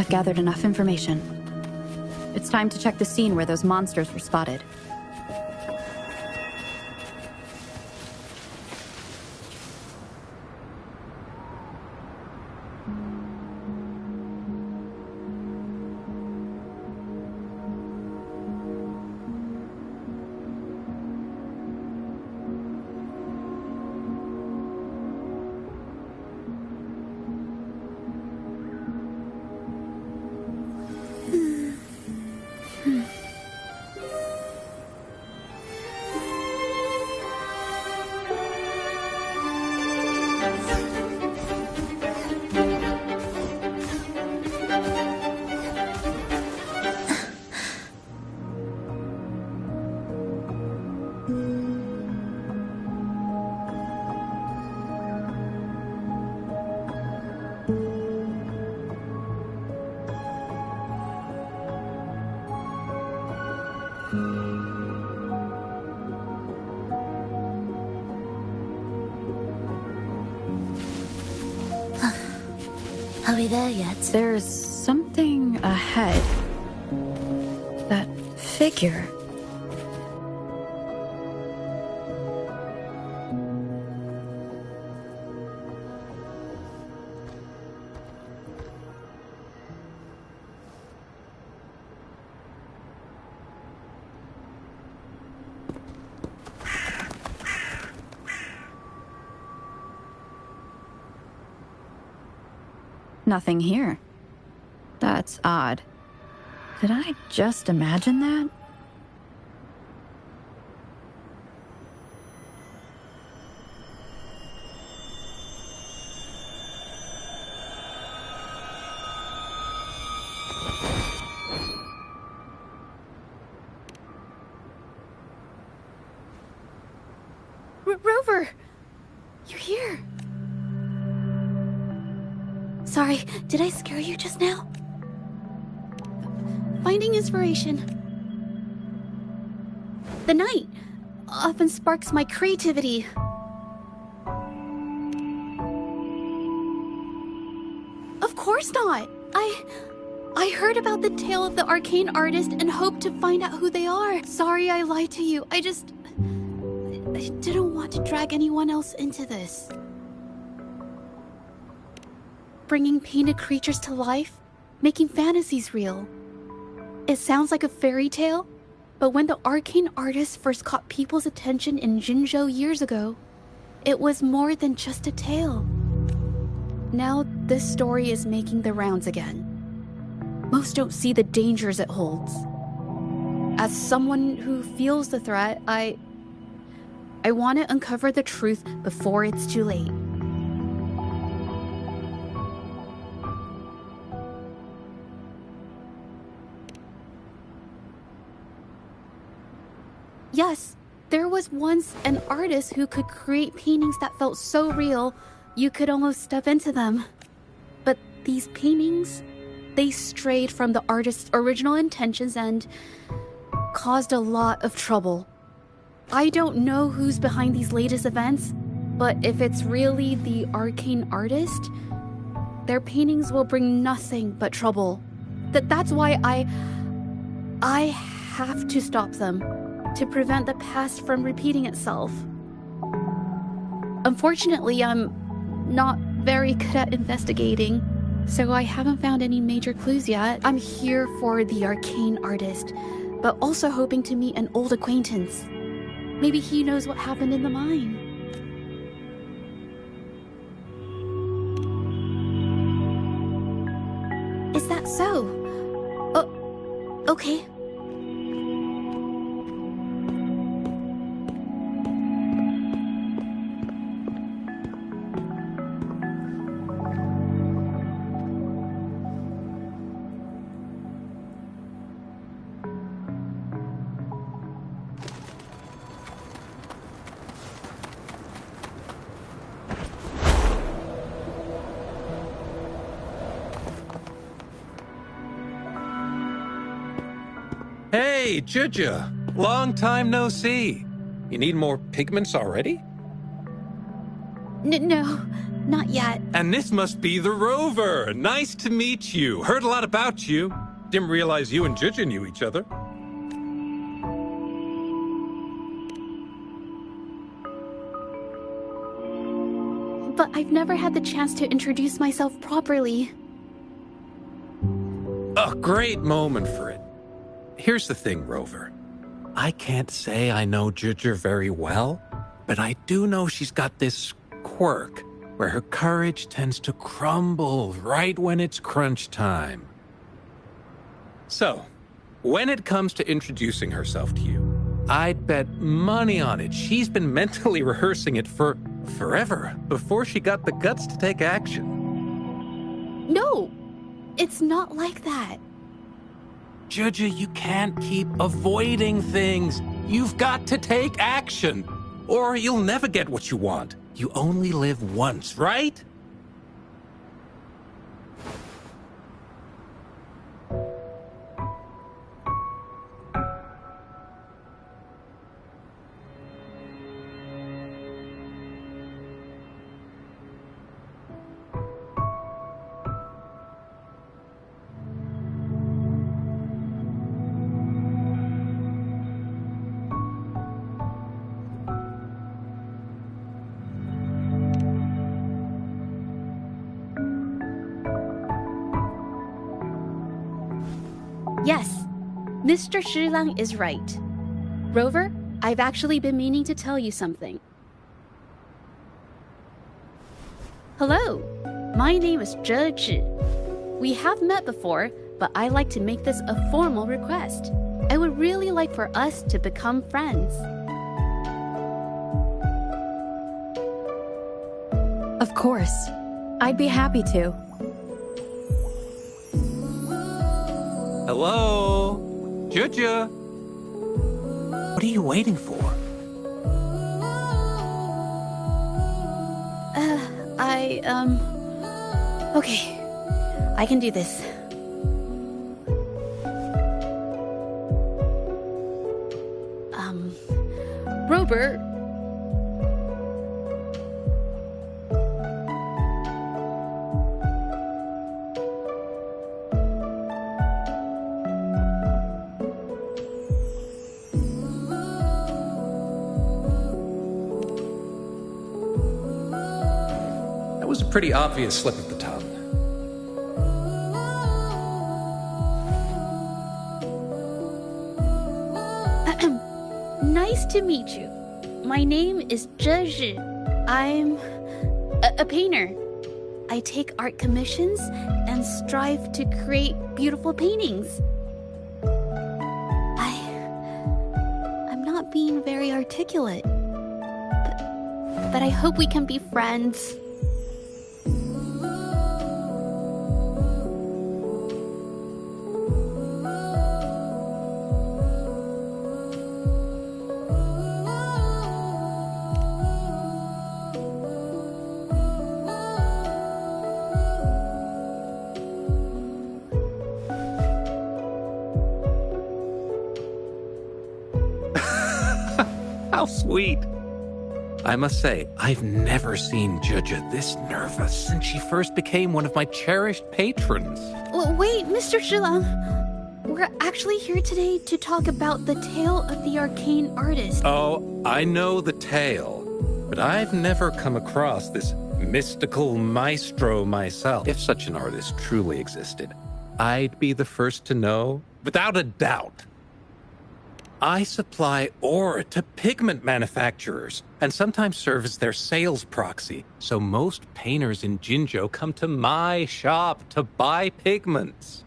I've gathered enough information. It's time to check the scene where those monsters were spotted. Are we there yet? There's something ahead. That figure. Nothing here. That's odd. Did I just imagine that? Rover! You're here! Sorry, did I scare you just now? Finding inspiration. The night often sparks my creativity. Of course not! I heard about the tale of the arcane artist and hoped to find out who they are. Sorry I lied to you. I didn't want to drag anyone else into this. Bringing painted creatures to life, making fantasies real. It sounds like a fairy tale, but when the arcane artist first caught people's attention in Jinzhou years ago, it was more than just a tale. Now this story is making the rounds again. Most don't see the dangers it holds. As someone who feels the threat, I want to uncover the truth before it's too late. Yes, there was once an artist who could create paintings that felt so real, you could almost step into them. But these paintings, they strayed from the artist's original intentions and caused a lot of trouble. I don't know who's behind these latest events, but if it's really the arcane artist, their paintings will bring nothing but trouble. That's why I have to stop them, to prevent the past from repeating itself. Unfortunately, I'm not very good at investigating, so I haven't found any major clues yet. I'm here for the arcane artist, but also hoping to meet an old acquaintance. Maybe he knows what happened in the mine. Is that so? Oh, okay. Hey, Juju! Long time no see. You need more pigments already? No, Not yet. And this must be the Rover. Nice to meet you. Heard a lot about you. Didn't realize you and Juju knew each other. But I've never had the chance to introduce myself properly. A great moment for it. Here's the thing, Rover. I can't say I know Juju very well, but I do know she's got this quirk where her courage tends to crumble right when it's crunch time. So, when it comes to introducing herself to you, I'd bet money on it she's been mentally rehearsing it for forever before she got the guts to take action. No, it's not like that. Juju, you can't keep avoiding things. You've got to take action, or you'll never get what you want. You only live once, right? Yes, Mr. Shilang is right. Rover, I've actually been meaning to tell you something. Hello, my name is Zhe Zhi. We have met before, but I like to make this a formal request. I would really like for us to become friends. Of course. I'd be happy to. Hello? Juju? What are you waiting for? Okay. I can do this. Robert. That was a pretty obvious slip of the tongue. Nice to meet you. My name is Zhe Zhi. I'm a painter. I take art commissions and strive to create beautiful paintings. I'm not being very articulate, but I hope we can be friends. How sweet. I must say, I've never seen Juju this nervous since she first became one of my cherished patrons. Wait, Mr. Shilang. We're actually here today to talk about the tale of the arcane artist. Oh, I know the tale, but I've never come across this mystical maestro myself. If such an artist truly existed, I'd be the first to know, without a doubt. I supply ore to pigment manufacturers and sometimes serve as their sales proxy, so most painters in Jinzhou come to my shop to buy pigments.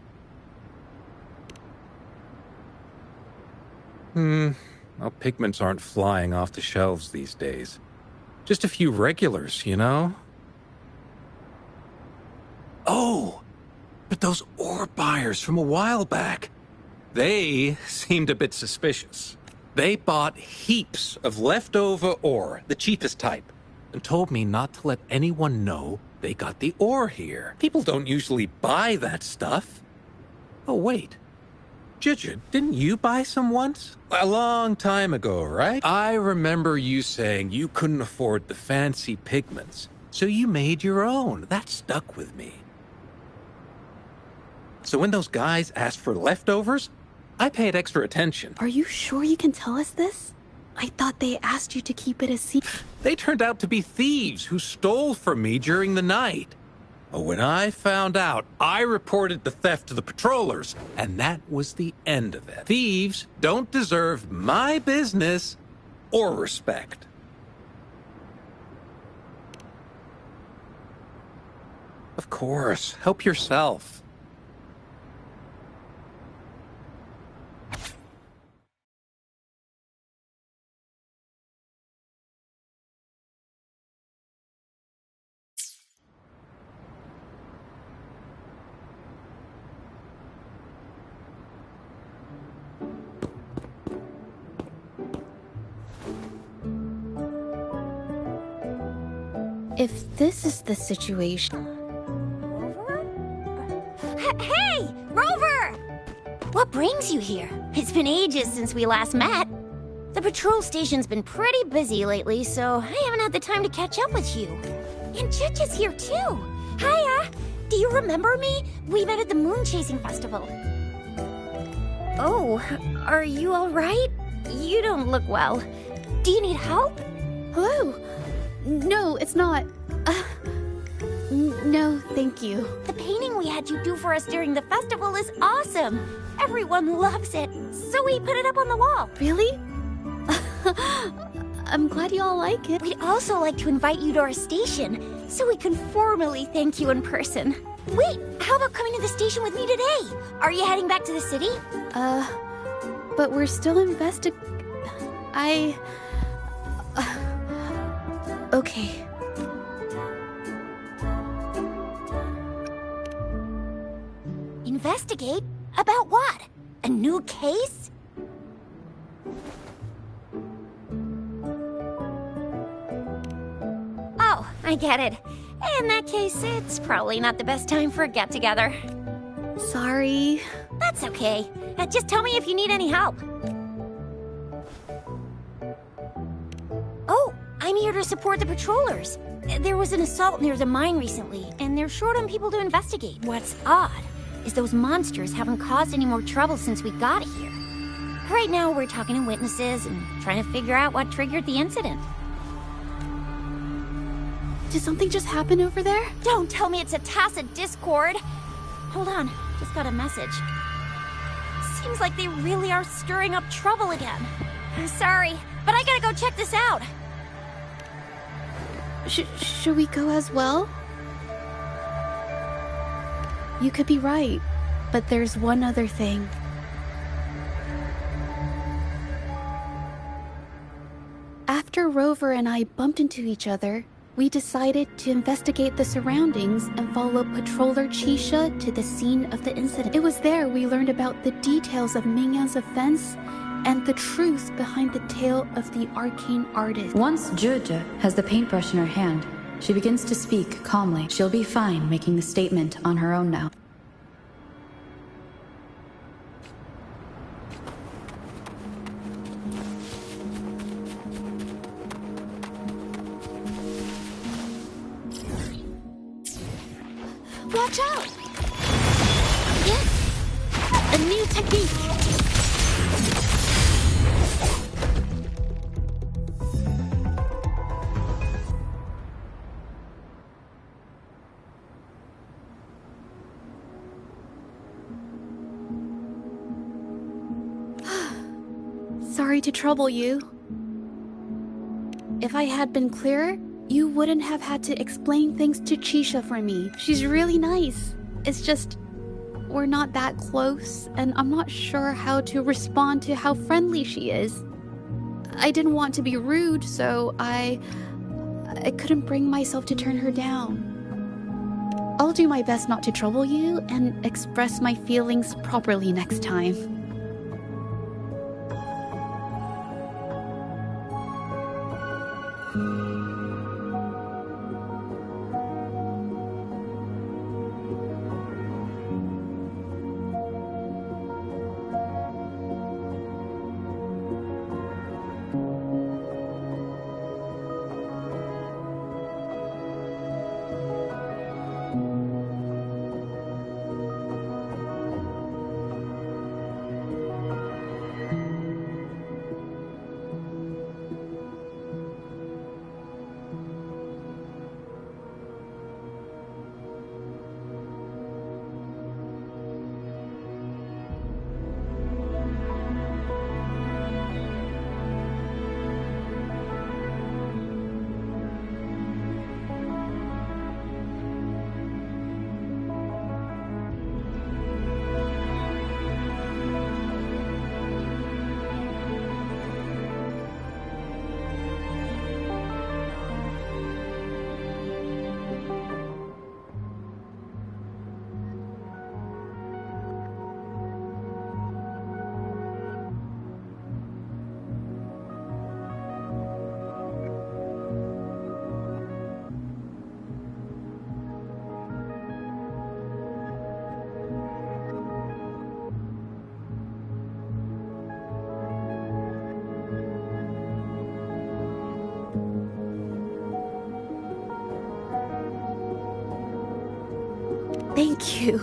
Well, pigments aren't flying off the shelves these days. Just a few regulars, you know? Oh, but those ore buyers from a while back, they seemed a bit suspicious. They bought heaps of leftover ore, the cheapest type, and told me not to let anyone know they got the ore here. People don't usually buy that stuff. Oh, wait. Juju, didn't you buy some once? A long time ago, right? I remember you saying you couldn't afford the fancy pigments, So you made your own. That stuck with me. So when those guys asked for leftovers, I paid extra attention. Are you sure you can tell us this? I thought they asked you to keep it a secret. They turned out to be thieves who stole from me during the night. But when I found out, I reported the theft to the patrollers, and that was the end of it. Thieves don't deserve my business or respect. Of course, help yourself. If this is the situation... Hey, Rover! What brings you here? It's been ages since we last met. The patrol station's been pretty busy lately, so I haven't had the time to catch up with you. And Chich is here too. Hiya! Do you remember me? We met at the Moon Chasing Festival. Oh, are you alright? You don't look well. Do you need help? Hello? No, it's not. No, thank you. The painting we had you do for us during the festival is awesome. Everyone loves it, so we put it up on the wall. Really? I'm glad you all like it. We'd also like to invite you to our station, so we can formally thank you in person. Wait, how about coming to the station with me today? Are you heading back to the city? But we're still Okay. Investigate? About what? A new case? Oh, I get it. In that case, it's probably not the best time for a get-together. Sorry. That's okay. Just tell me if you need any help. Oh, I'm here to support the patrollers. There was an assault near the mine recently, and they're short on people to investigate. What's odd is those monsters haven't caused any more trouble since we got here. Right now, we're talking to witnesses and trying to figure out what triggered the incident. Did something just happen over there? Don't tell me it's a tacit discord. Hold on, just got a message. Seems like they really are stirring up trouble again. I'm sorry, but I gotta go check this out. Should we go as well? You could be right, but there's one other thing. After Rover and I bumped into each other, we decided to investigate the surroundings and follow Patroller Chisha to the scene of the incident. It was there we learned about the details of Mingyan's offense and the truth behind the tale of the arcane artist. Once Juja has the paintbrush in her hand, she begins to speak calmly. She'll be fine making the statement on her own now. Watch out! Yes! A new technique! Sorry to trouble you. If I had been clearer, you wouldn't have had to explain things to Chisha for me. She's really nice. It's just, we're not that close, and I'm not sure how to respond to how friendly she is. I didn't want to be rude, so I couldn't bring myself to turn her down. I'll do my best not to trouble you and express my feelings properly next time. Thank you.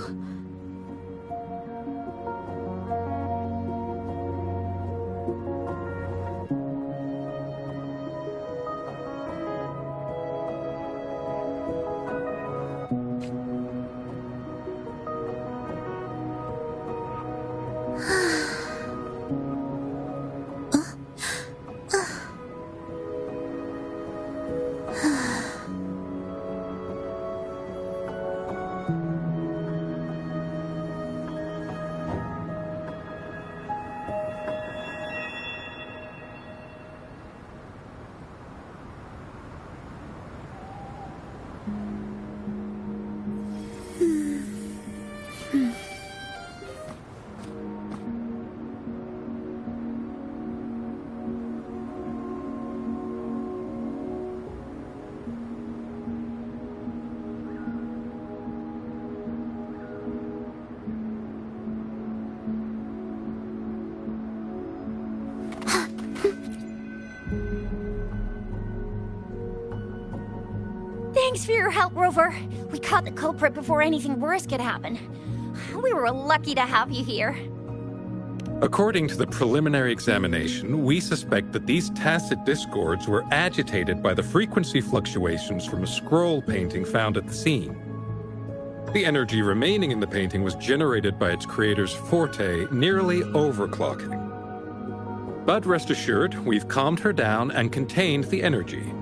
Thanks for your help, Rover. We caught the culprit before anything worse could happen. We were lucky to have you here. According to the preliminary examination, we suspect that these tacit discords were agitated by the frequency fluctuations from a scroll painting found at the scene. The energy remaining in the painting was generated by its creator's forte, nearly overclocking. But rest assured, we've calmed her down and contained the energy.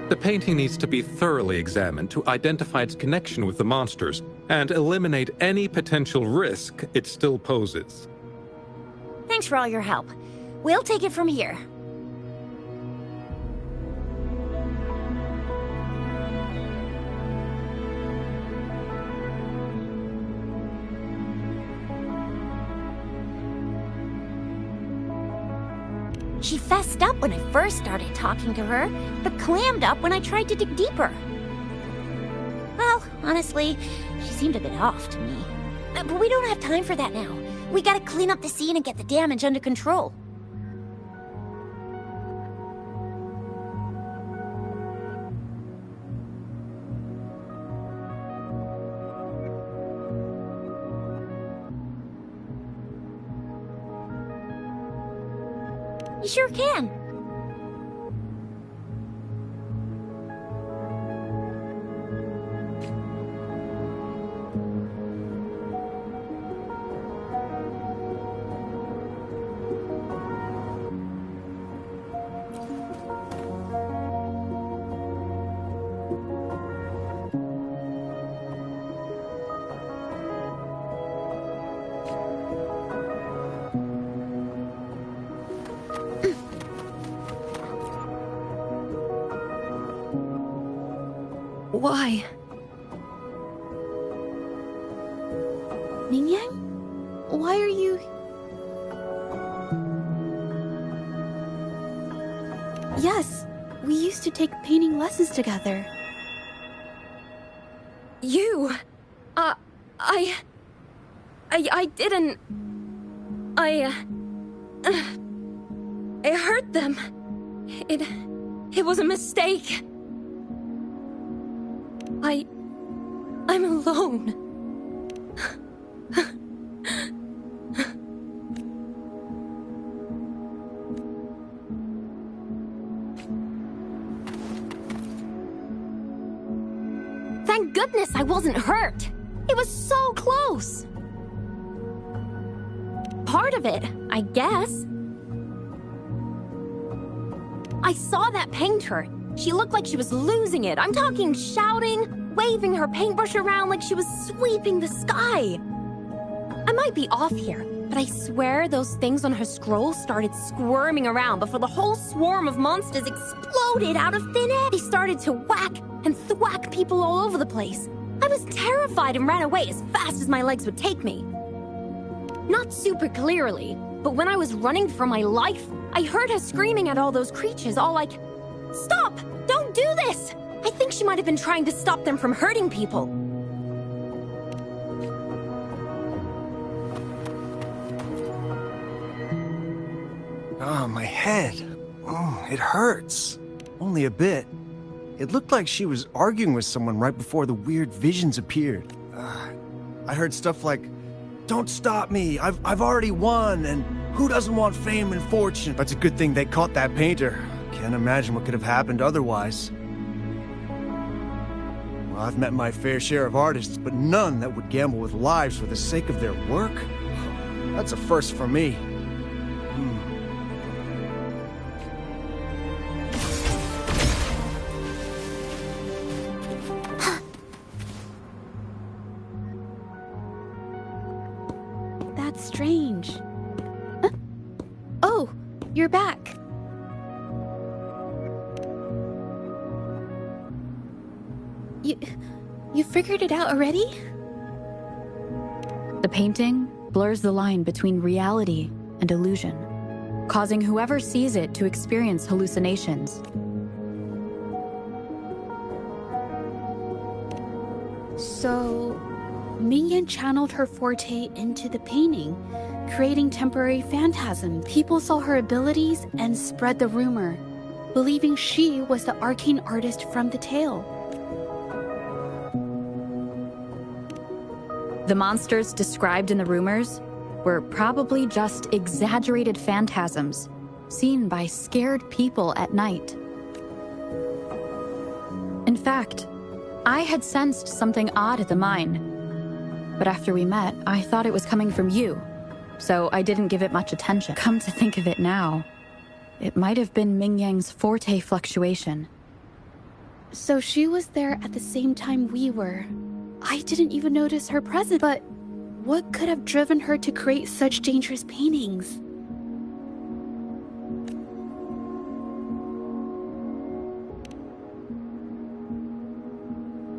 The painting needs to be thoroughly examined to identify its connection with the monsters and eliminate any potential risk it still poses. Thanks for all your help. We'll take it from here. She fessed up when I first started talking to her, but clammed up when I tried to dig deeper. Well, honestly, she seemed a bit off to me. But we don't have time for that now. We gotta clean up the scene and get the damage under control. You sure can. Why? Mingyang? Why are you... Yes, we used to take painting lessons together. You... I didn't... I hurt them. It was a mistake. I'm alone. Thank goodness I wasn't hurt. It was so close. Part of it, I guess. I saw that painter. She looked like she was losing it. I'm talking shouting, waving her paintbrush around like she was sweeping the sky. I might be off here, but I swear those things on her scroll started squirming around before the whole swarm of monsters exploded out of thin air. They started to whack and thwack people all over the place. I was terrified and ran away as fast as my legs would take me. Not super clearly, but when I was running for my life, I heard her screaming at all those creatures, all like, "Stop! Don't do this!" I I think she might have been trying to stop them from hurting people. Oh, my head. Oh, it hurts. Only a bit. It looked like she was arguing with someone right before the weird visions appeared. I heard stuff like, "Don't stop me, I've already won," and "Who doesn't want fame and fortune?" But it's a good thing they caught that painter. Can't imagine what could have happened otherwise. Well, I've met my fair share of artists, but none that would gamble with lives for the sake of their work. That's a first for me. That's strange. Huh? Oh, you're back. You figured it out already? The painting blurs the line between reality and illusion, causing whoever sees it to experience hallucinations. So, Mingyan channeled her forte into the painting, creating temporary phantasm. People saw her abilities and spread the rumor, believing she was the arcane artist from the tale. The monsters described in the rumors were probably just exaggerated phantasms seen by scared people at night. In fact, I had sensed something odd at the mine, but after we met, I thought it was coming from you, so I didn't give it much attention. Come to think of it now, it might have been Mingyang's forte fluctuation. So she was there at the same time we were. I didn't even notice her presence, but what could have driven her to create such dangerous paintings?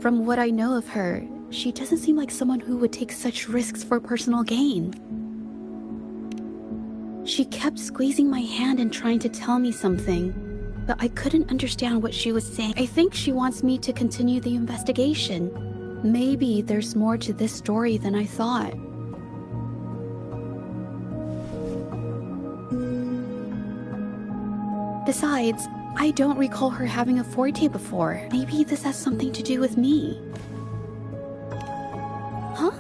From what I know of her, she doesn't seem like someone who would take such risks for personal gain. She kept squeezing my hand and trying to tell me something, but I couldn't understand what she was saying. I think she wants me to continue the investigation. Maybe there's more to this story than I thought. Besides, I don't recall her having a forte before. Maybe this has something to do with me. Huh?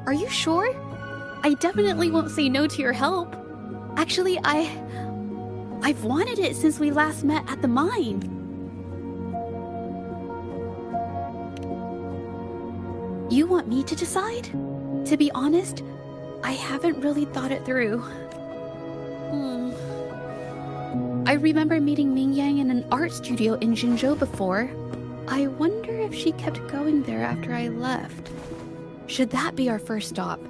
Are you sure? I definitely won't say no to your help. Actually, I've wanted it since we last met at the mine. You want me to decide? To be honest, I haven't really thought it through. I remember meeting Mingyang in an art studio in Jinzhou before. I wonder if she kept going there after I left. Should that be our first stop?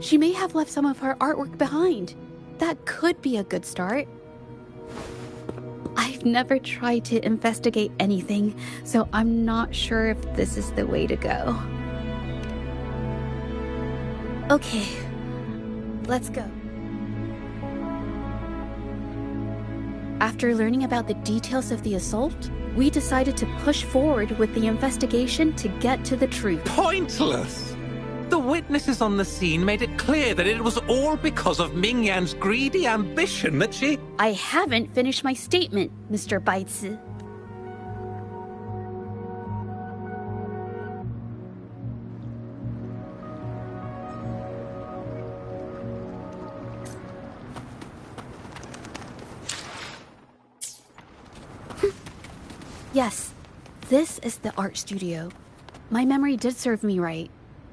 She may have left some of her artwork behind. That could be a good start. I've never tried to investigate anything, so I'm not sure if this is the way to go. Okay, let's go. After learning about the details of the assault, we decided to push forward with the investigation to get to the truth. Pointless! The witnesses on the scene made it clear that it was all because of Mingyang's greedy ambition that she... I haven't finished my statement, Mr. Baizi. Yes, this is the art studio. My memory did serve me right.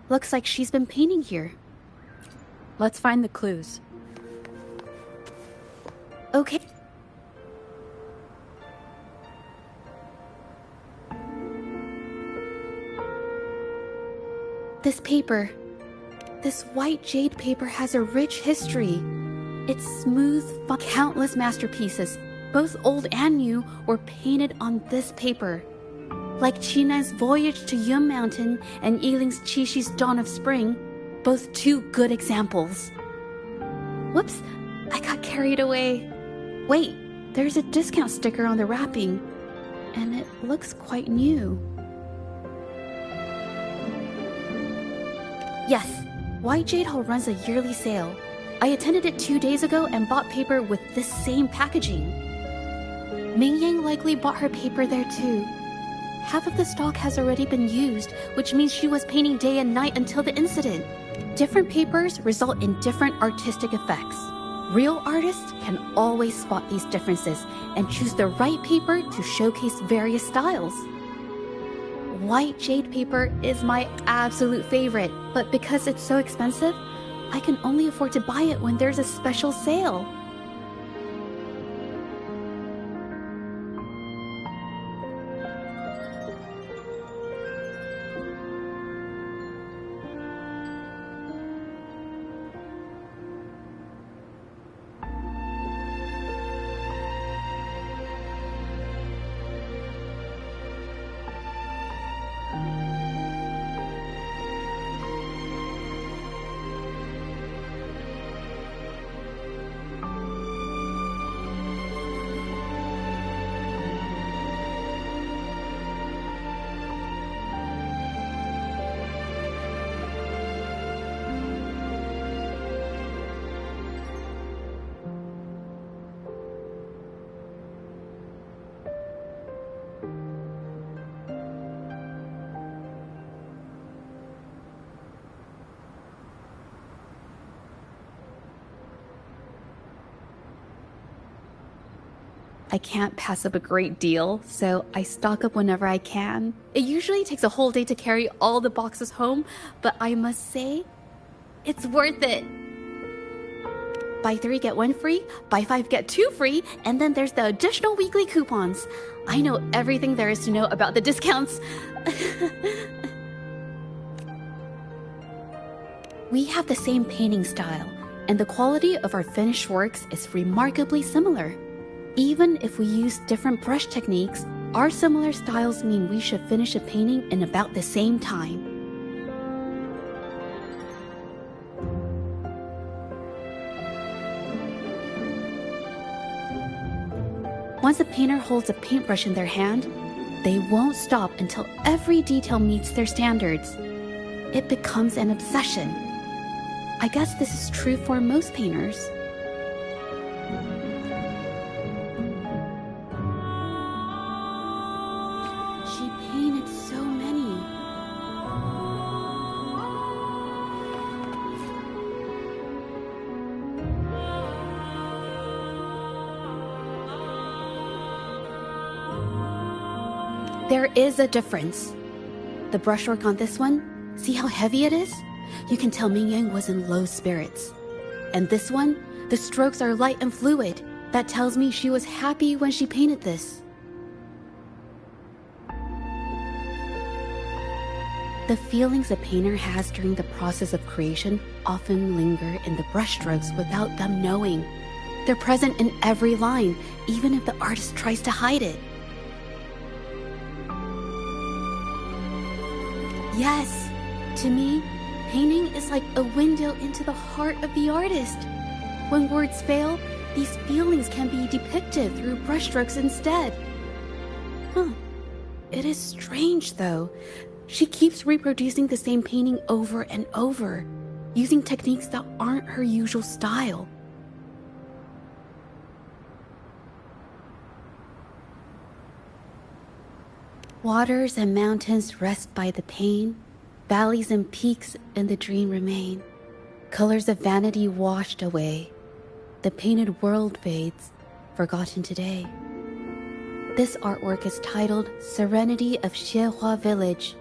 Looks like she's been painting here. Let's find the clues. Okay. This paper. This white jade paper has a rich history. It's smooth, countless masterpieces, both old and new, were painted on this paper. Like Qinan's Voyage to Yun Mountain and Yiling's Qixi's Dawn of Spring, both two good examples. Whoops, I got carried away. Wait, there's a discount sticker on the wrapping. and it looks quite new. Yes, White Jade Hall runs a yearly sale. I attended it 2 days ago and bought paper with this same packaging. Ming Yang likely bought her paper there too. Half of the stock has already been used, which means she was painting day and night until the incident. Different papers result in different artistic effects. Real artists can always spot these differences and choose the right paper to showcase various styles. White jade paper is my absolute favorite, but because it's so expensive, I can only afford to buy it when there's a special sale. I can't pass up a great deal, so I stock up whenever I can. It usually takes a whole day to carry all the boxes home, but I must say, it's worth it. Buy 3, get 1 free, buy 5, get 2 free, and then there's the additional weekly coupons. I know everything there is to know about the discounts. We have the same painting style, and the quality of our finished works is remarkably similar. Even if we use different brush techniques, our similar styles mean we should finish a painting in about the same time. Once a painter holds a paintbrush in their hand, they won't stop until every detail meets their standards. It becomes an obsession. I guess this is true for most painters. She painted so many. There is a difference. The brushwork on this one, see how heavy it is? You can tell Ming Yang was in low spirits. And this one, the strokes are light and fluid. That tells me she was happy when she painted this. The feelings a painter has during the process of creation often linger in the brushstrokes without them knowing. They're present in every line, even if the artist tries to hide it. Yes, to me, painting is like a window into the heart of the artist. When words fail, these feelings can be depicted through brushstrokes instead. It is strange, though. She keeps reproducing the same painting over and over, using techniques that aren't her usual style. Waters and mountains rest by the pain, valleys and peaks in the dream remain. Colors of vanity washed away, the painted world fades, forgotten today. This artwork is titled Serenity of Xiehua Village.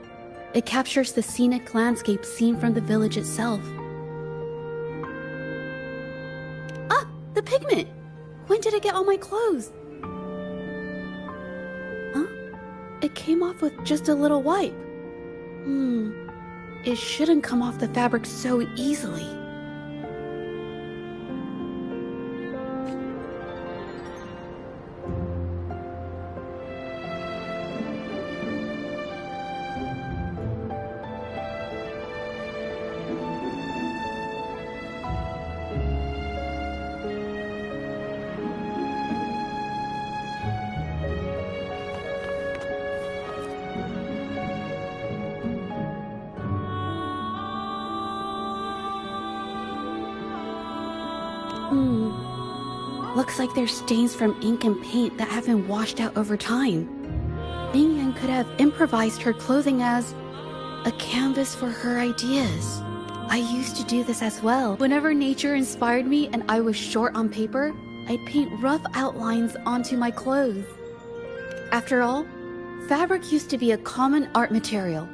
It captures the scenic landscape seen from the village itself. Ah, the pigment! When did it get on my clothes? Huh? It came off with just a little wipe. It shouldn't come off the fabric so easily. Looks like there's stains from ink and paint that have been washed out over time. Ming Yang could have improvised her clothing as a canvas for her ideas. I used to do this as well. Whenever nature inspired me and I was short on paper, I'd paint rough outlines onto my clothes. After all, fabric used to be a common art material.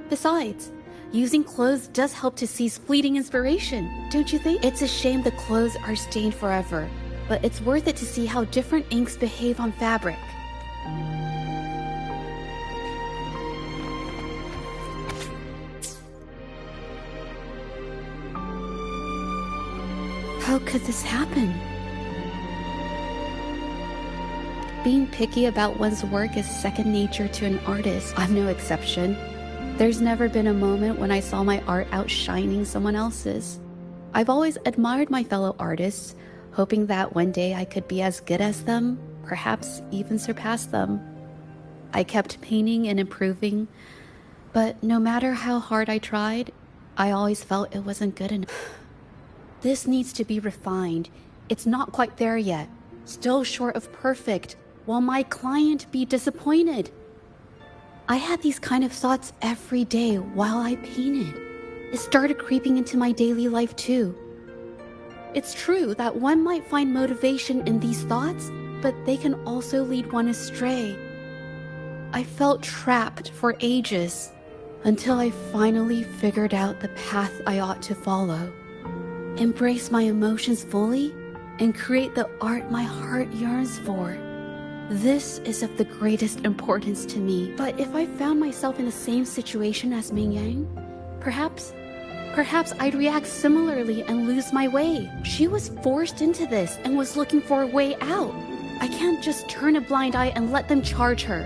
Besides, using clothes does help to seize fleeting inspiration, don't you think? It's a shame the clothes are stained forever, but it's worth it to see how different inks behave on fabric. How could this happen? Being picky about one's work is second nature to an artist. I'm no exception. There's never been a moment when I saw my art outshining someone else's. I've always admired my fellow artists, hoping that one day I could be as good as them, perhaps even surpass them. I kept painting and improving, but no matter how hard I tried, I always felt it wasn't good enough. This needs to be refined. It's not quite there yet. Still short of perfect. Will my client be disappointed? I had these kind of thoughts every day while I painted. It started creeping into my daily life too. It's true that one might find motivation in these thoughts, but they can also lead one astray. I felt trapped for ages, until I finally figured out the path I ought to follow. Embrace my emotions fully, and create the art my heart yearns for. This is of the greatest importance to me. But if I found myself in the same situation as Ming Yang, perhaps I'd react similarly and lose my way. She was forced into this and was looking for a way out. I can't just turn a blind eye and let them charge her.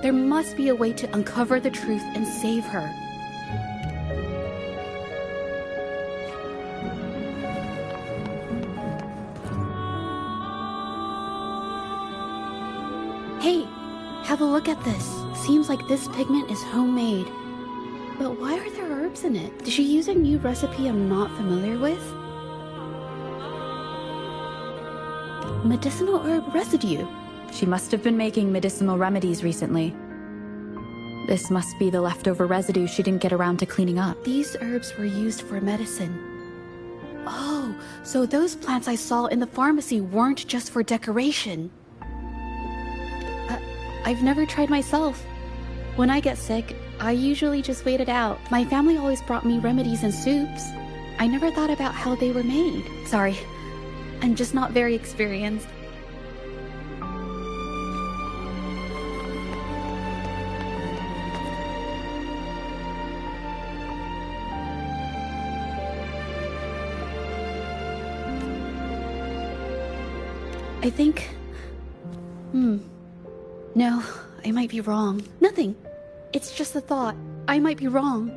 There must be a way to uncover the truth and save her. Hey, have a look at this. Seems like this pigment is homemade. But why are there herbs in it? Did she use a new recipe I'm not familiar with? Medicinal herb residue. She must have been making medicinal remedies recently. This must be the leftover residue she didn't get around to cleaning up. These herbs were used for medicine. Oh, so those plants I saw in the pharmacy weren't just for decoration. I've never tried myself. When I get sick, I usually just wait it out. My family always brought me remedies and soups. I never thought about how they were made. Sorry, I'm just not very experienced. I think... No, I might be wrong. Nothing. It's just a thought. I might be wrong.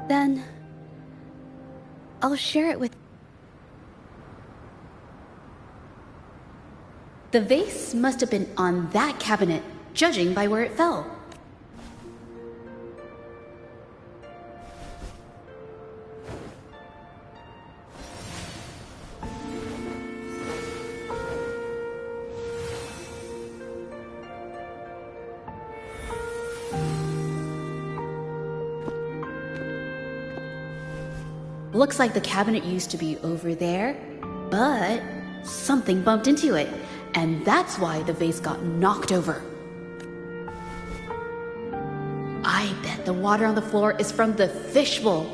Then... I'll share it with... The vase must have been on that cabinet, judging by where it fell. Looks like the cabinet used to be over there, but something bumped into it, and that's why the vase got knocked over. I bet the water on the floor is from the fishbowl.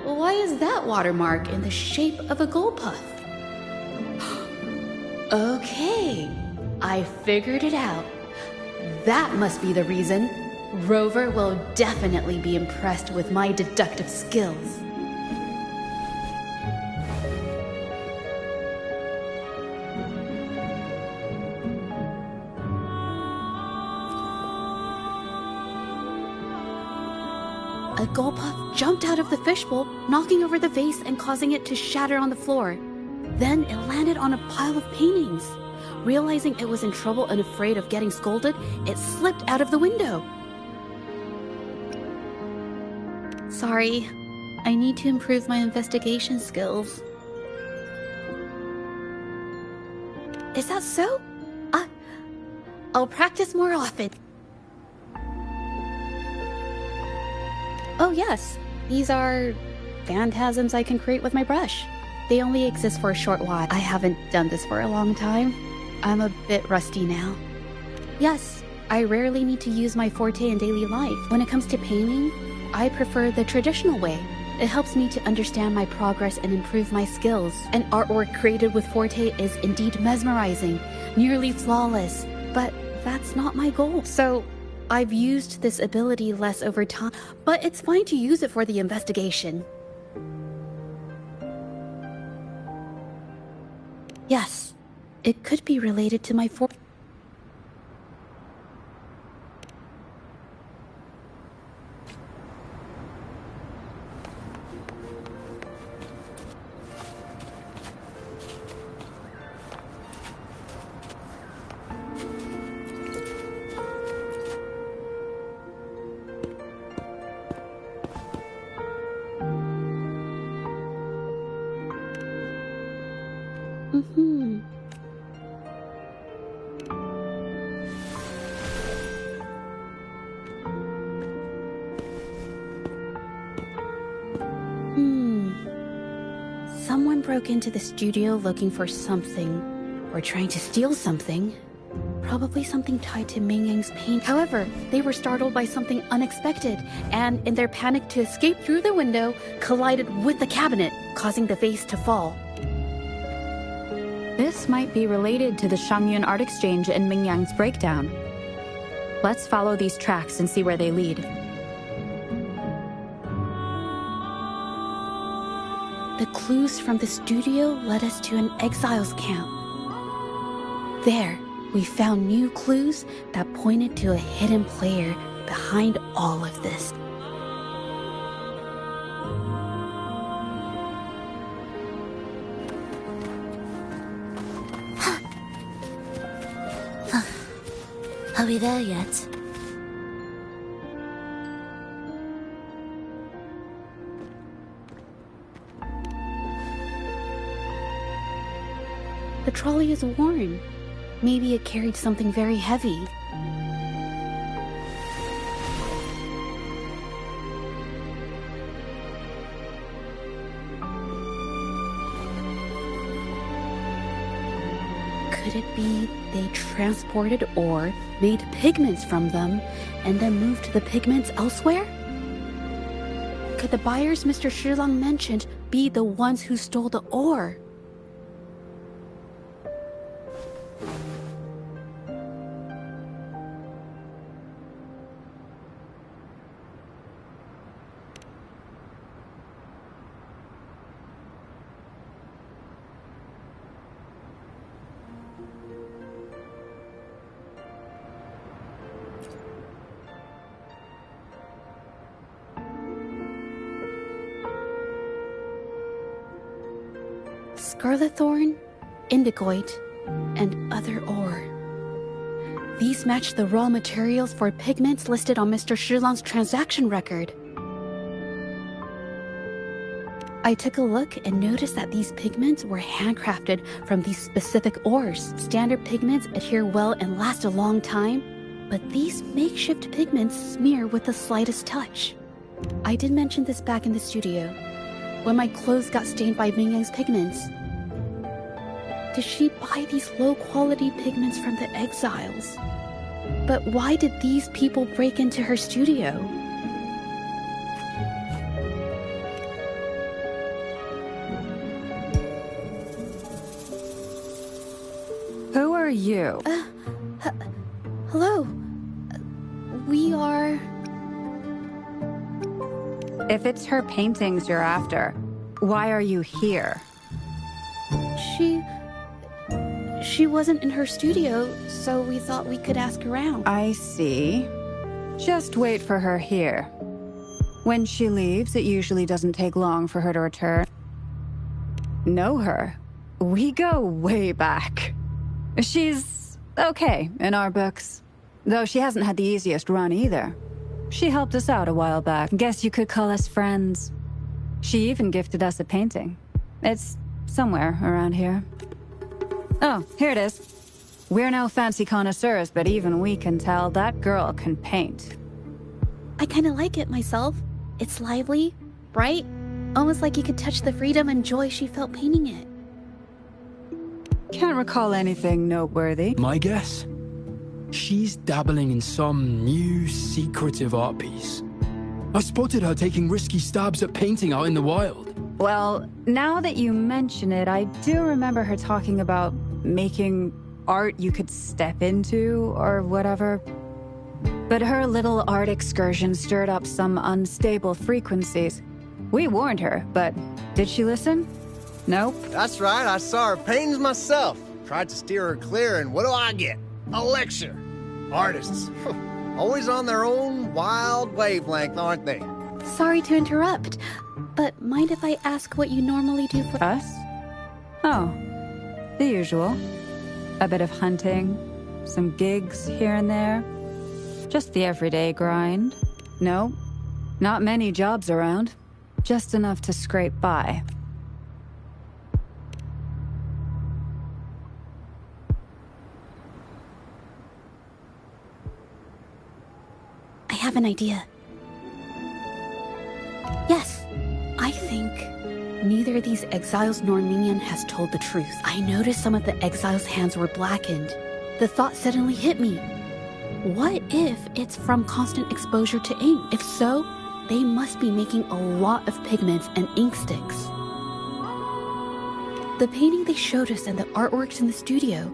Why is that watermark in the shape of a gold puff? Okay, I figured it out. That must be the reason. Rover will definitely be impressed with my deductive skills. A gold puff jumped out of the fishbowl, knocking over the vase and causing it to shatter on the floor. Then it landed on a pile of paintings. Realizing it was in trouble and afraid of getting scolded, it slipped out of the window. Sorry, I need to improve my investigation skills. Is that so? I'll practice more often. Oh yes, these are phantasms I can create with my brush. They only exist for a short while. I haven't done this for a long time. I'm a bit rusty now. Yes, I rarely need to use my forte in daily life. When it comes to painting, I prefer the traditional way. It helps me to understand my progress and improve my skills. An artwork created with forte is indeed mesmerizing, nearly flawless, but that's not my goal. So I've used this ability less over time, but it's fine to use it for the investigation. Yes, it could be related to my forte. Someone broke into the studio looking for something, or trying to steal something. Probably something tied to Ming Yang's paint. However, they were startled by something unexpected, and in their panic to escape through the window, collided with the cabinet, causing the vase to fall. This might be related to the Shangyun art exchange and Ming Yang's breakdown. Let's follow these tracks and see where they lead. The clues from the studio led us to an exiles camp. There, we found new clues that pointed to a hidden player behind all of this. Are we there yet? The trolley is worn. Maybe it carried something very heavy. Could it be they transported ore, made pigments from them, and then moved the pigments elsewhere? Could the buyers Mr. Shilang mentioned be the ones who stole the ore? Scarlet thorn, indigoite, and other ore. These match the raw materials for pigments listed on Mr. Shilang's transaction record. I took a look and noticed that these pigments were handcrafted from these specific ores. Standard pigments adhere well and last a long time, but these makeshift pigments smear with the slightest touch. I did mention this back in the studio, when my clothes got stained by Ming Yang's pigments. Did she buy these low-quality pigments from the exiles? But why did these people break into her studio? Who are you? Hello. We are... If it's her paintings you're after, why are you here? She wasn't in her studio, so we thought we could ask around. I see. Just wait for her here. When she leaves, it usually doesn't take long for her to return. Know her? We go way back. She's okay in our books. Though she hasn't had the easiest run either. She helped us out a while back. Guess you could call us friends. She even gifted us a painting. It's somewhere around here. Oh, here it is. We're no fancy connoisseurs, but even we can tell that girl can paint. I kinda like it myself. It's lively, bright, almost like you could touch the freedom and joy she felt painting it. Can't recall anything noteworthy. My guess? She's dabbling in some new, secretive art piece. I spotted her taking risky stabs at painting out in the wild. Well, now that you mention it, I do remember her talking about making art you could step into, or whatever. But her little art excursion stirred up some unstable frequencies. We warned her, but did she listen? Nope. That's right, I saw her paintings myself. Tried to steer her clear, and what do I get? A lecture. Artists. Always on their own wild wavelength, aren't they? Sorry to interrupt, but mind if I ask what you normally do for Us? Oh, the usual. A bit of hunting, some gigs here and there. Just the everyday grind. No, not many jobs around. Just enough to scrape by. I have an idea. Yes, I think neither of these exiles nor Minion has told the truth. I noticed some of the exiles' hands were blackened. The thought suddenly hit me. What if it's from constant exposure to ink? If so, they must be making a lot of pigments and ink sticks. The painting they showed us and the artworks in the studio,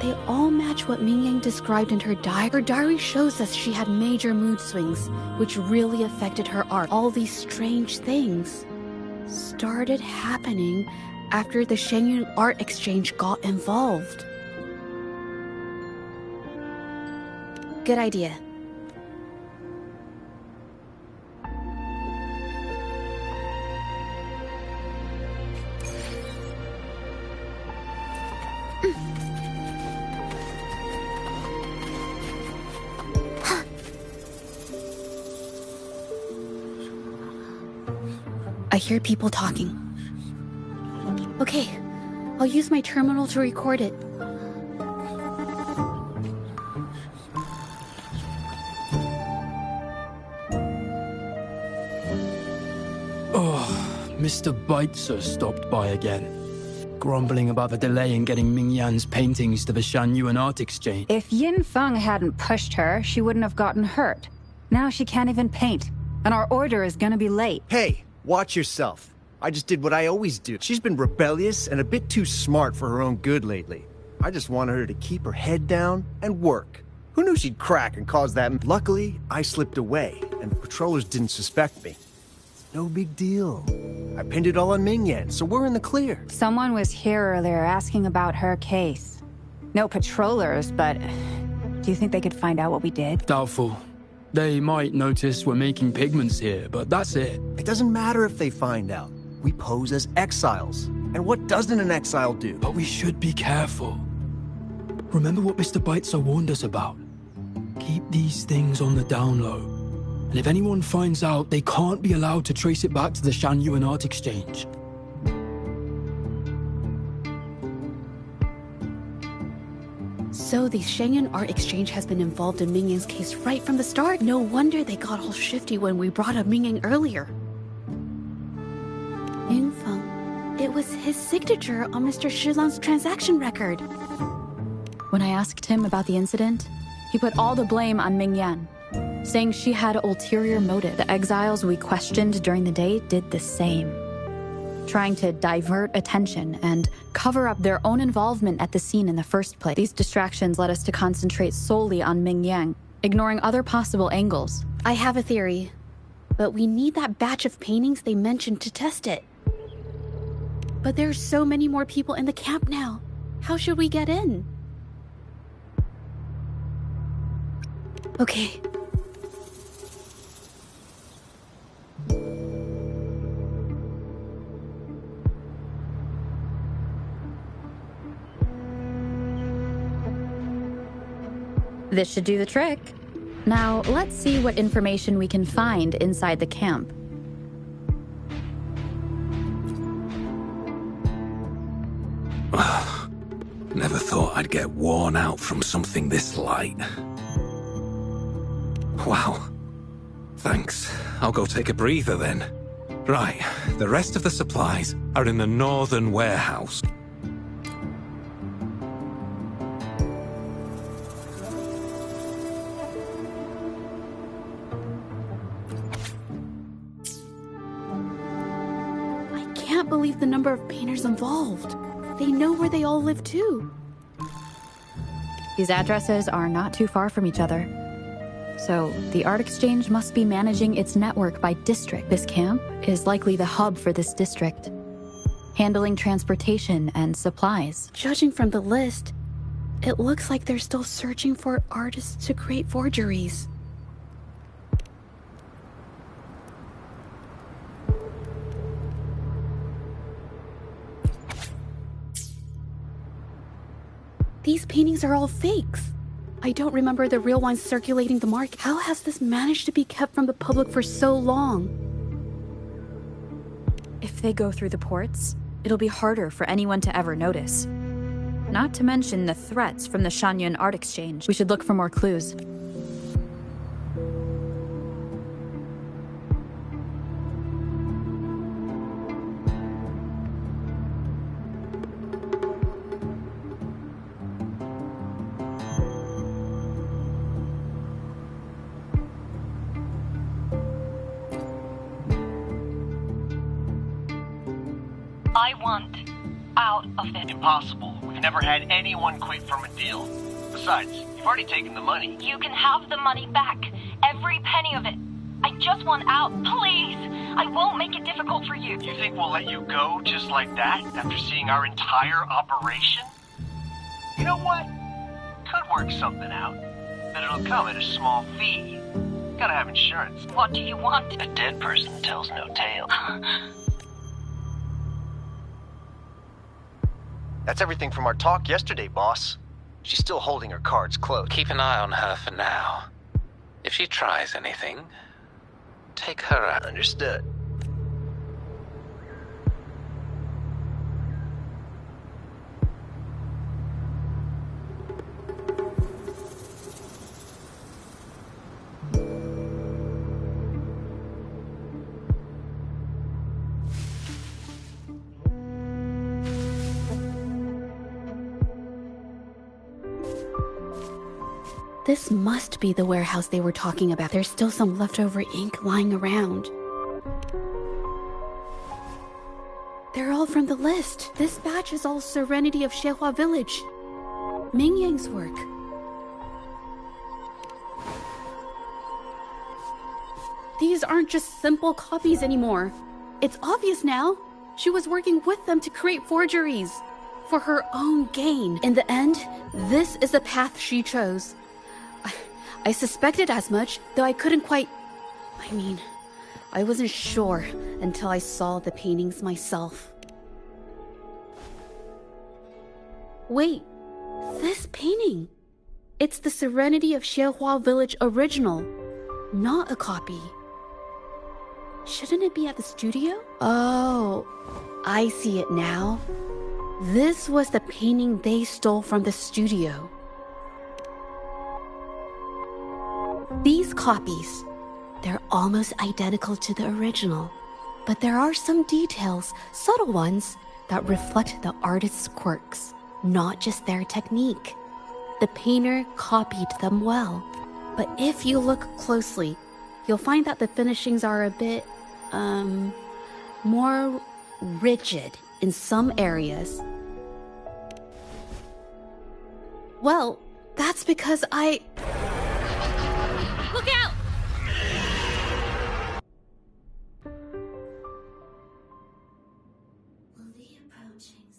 they all match what Mingyang described in her diary. Her diary shows us she had major mood swings, which really affected her art. All these strange things started happening after the Shenyun Art Exchange got involved. Good idea. I hear people talking. Okay, I'll use my terminal to record it. Mr. Beitzer stopped by again, grumbling about the delay in getting Ming Yan's paintings to the Shanyuan Art Exchange. If Yin Feng hadn't pushed her, she wouldn't have gotten hurt. Now she can't even paint, and our order is gonna be late. Hey, watch yourself. I just did what I always do. She's been rebellious and a bit too smart for her own good lately. I just wanted her to keep her head down and work. Who knew she'd crack and cause that? Luckily, I slipped away, and the patrollers didn't suspect me. No big deal. I pinned it all on Mingyan, so we're in the clear. Someone was here earlier asking about her case. No patrollers, but do you think they could find out what we did? Doubtful. They might notice we're making pigments here, but that's it. It doesn't matter if they find out. We pose as exiles. And what doesn't an exile do? But we should be careful. Remember what Mr. Beitzer warned us about. Keep these things on the down low. And if anyone finds out, they can't be allowed to trace it back to the Shanyuan Art Exchange. So the Shenyun Art Exchange has been involved in Mingyang's case right from the start. No wonder they got all shifty when we brought up Mingyang earlier. Yunfeng, it was his signature on Mr. Shizang's transaction record. When I asked him about the incident, he put all the blame on Mingyan, saying she had ulterior motive. The exiles we questioned during the day did the same, trying to divert attention and cover up their own involvement at the scene in the first place. These distractions led us to concentrate solely on Ming Yang, ignoring other possible angles. I have a theory, but we need that batch of paintings they mentioned to test it. But there's so many more people in the camp now. How should we get in? Okay. This should do the trick. Now, let's see what information we can find inside the camp. Never thought I'd get worn out from something this light. Wow. Thanks. I'll go take a breather then. Right, the rest of the supplies are in the northern warehouse. I can't believe the number of painters involved. They know where they all live too. These addresses are not too far from each other. So, the Art Exchange must be managing its network by district. This camp is likely the hub for this district, handling transportation and supplies. Judging from the list, it looks like they're still searching for artists to create forgeries. These paintings are all fakes. I don't remember the real ones circulating the market. How has this managed to be kept from the public for so long? If they go through the ports, it'll be harder for anyone to ever notice. Not to mention the threats from the Shanyan Art Exchange. We should look for more clues. I want out of this. Impossible. We've never had anyone quit from a deal. Besides, you've already taken the money. You can have the money back. Every penny of it. I just want out. Please. I won't make it difficult for you. You think we'll let you go just like that after seeing our entire operation? You know what? Could work something out. But it'll come at a small fee. Gotta have insurance. What do you want? A dead person tells no tale. That's everything from our talk yesterday, boss. She's still holding her cards close. Keep an eye on her for now. If she tries anything, take her out. Understood. This must be the warehouse they were talking about. There's still some leftover ink lying around. They're all from the list. This batch is all Serenity of Xehua Village. Ming Yang's work. These aren't just simple copies anymore. It's obvious now. She was working with them to create forgeries for her own gain. In the end, this is the path she chose. I suspected as much, though I couldn't quite... I wasn't sure until I saw the paintings myself. Wait, this painting. It's the Serenity of Xehua Village original, not a copy. Shouldn't it be at the studio? Oh, I see it now. This was the painting they stole from the studio. These copies, they're almost identical to the original, but there are some details, subtle ones, that reflect the artist's quirks, not just their technique. The painter copied them well, but if you look closely, you'll find that the finishings are a bit, more rigid in some areas. Well, that's because Look out! Will the approachings...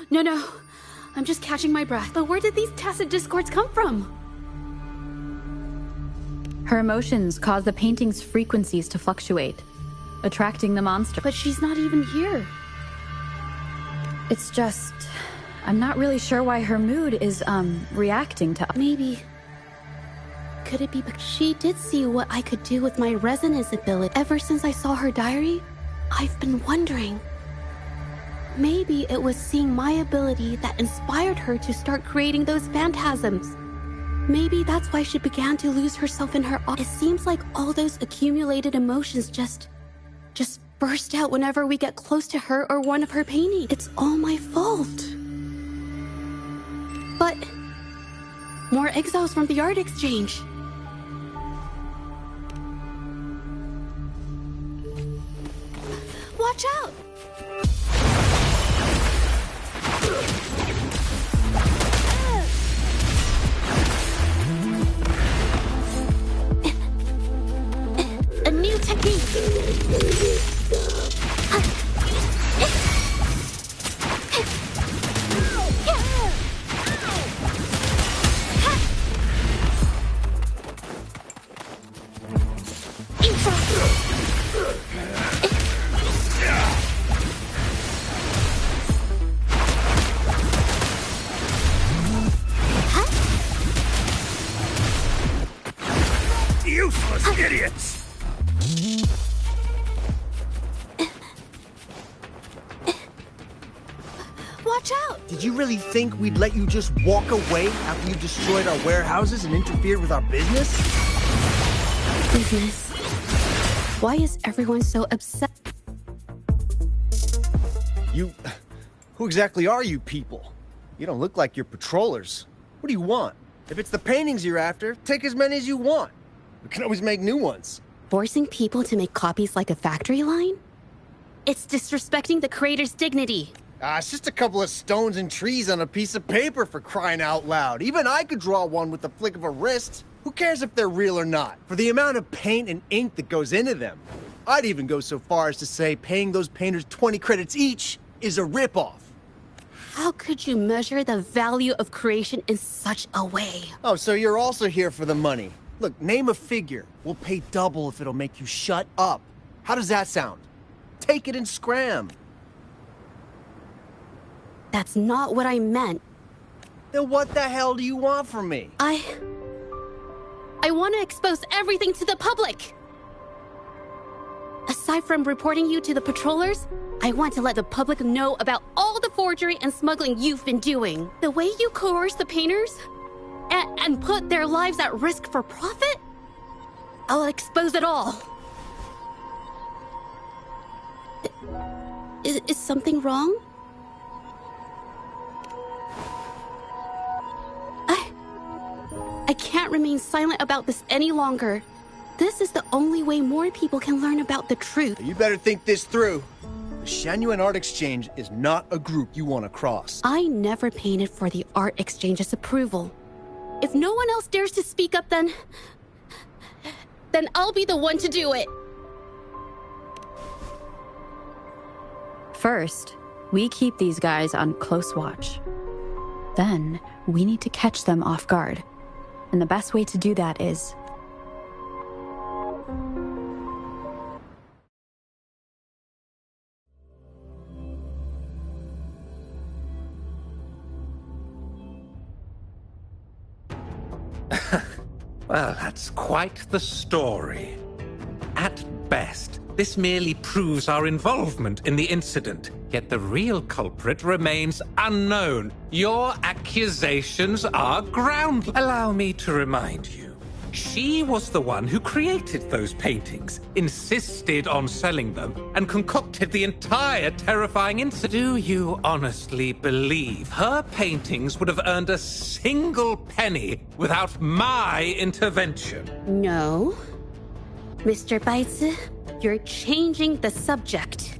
No. I'm just catching my breath. But where did these tacit discords come from? Her emotions cause the painting's frequencies to fluctuate, attracting the monster. But she's not even here. It's just... I'm not really sure why her mood is, reacting to... Maybe... Could it be because she did see what I could do with my resonance ability? Ever since I saw her diary, I've been wondering. Maybe it was seeing my ability that inspired her to start creating those phantasms. Maybe that's why she began to lose herself in her art. It seems like all those accumulated emotions just burst out whenever we get close to her or one of her paintings. It's all my fault. But more exiles from the art exchange. Watch out! A new technique. Useless idiots! Watch out! Did you really think we'd let you just walk away after you destroyed our warehouses and interfered with our business? Business. Why is everyone so upset? Who exactly are you people? You don't look like you're patrollers. What do you want? If it's the paintings you're after, take as many as you want. We can always make new ones. Forcing people to make copies like a factory line? It's disrespecting the creator's dignity. It's just a couple of stones and trees on a piece of paper, for crying out loud. Even I could draw one with the flick of a wrist. Who cares if they're real or not? For the amount of paint and ink that goes into them. I'd even go so far as to say paying those painters 20 credits each is a ripoff. How could you measure the value of creation in such a way? Oh, so you're also here for the money. Look, name a figure. We'll pay double if it'll make you shut up. How does that sound? Take it and scram. That's not what I meant. Then what the hell do you want from me? I want to expose everything to the public. Aside from reporting you to the patrollers, I want to let the public know about all the forgery and smuggling you've been doing. The way you coerce the painters and put their lives at risk for profit? I'll expose it all. Is something wrong? I can't remain silent about this any longer. This is the only way more people can learn about the truth. You better think this through. The Shangyuan Art Exchange is not a group you want to cross. I never painted for the Art Exchange's approval. If no one else dares to speak up, then I'll be the one to do it. First, we keep these guys on close watch. Then, we need to catch them off guard. And the best way to do that is... Well, that's quite the story. At best, this merely proves our involvement in the incident, yet the real culprit remains unknown. Your accusations are groundless. Allow me to remind you, she was the one who created those paintings, insisted on selling them, and concocted the entire terrifying incident. Do you honestly believe her paintings would have earned a single penny without my intervention? No. Mr. Baitsu, you're changing the subject.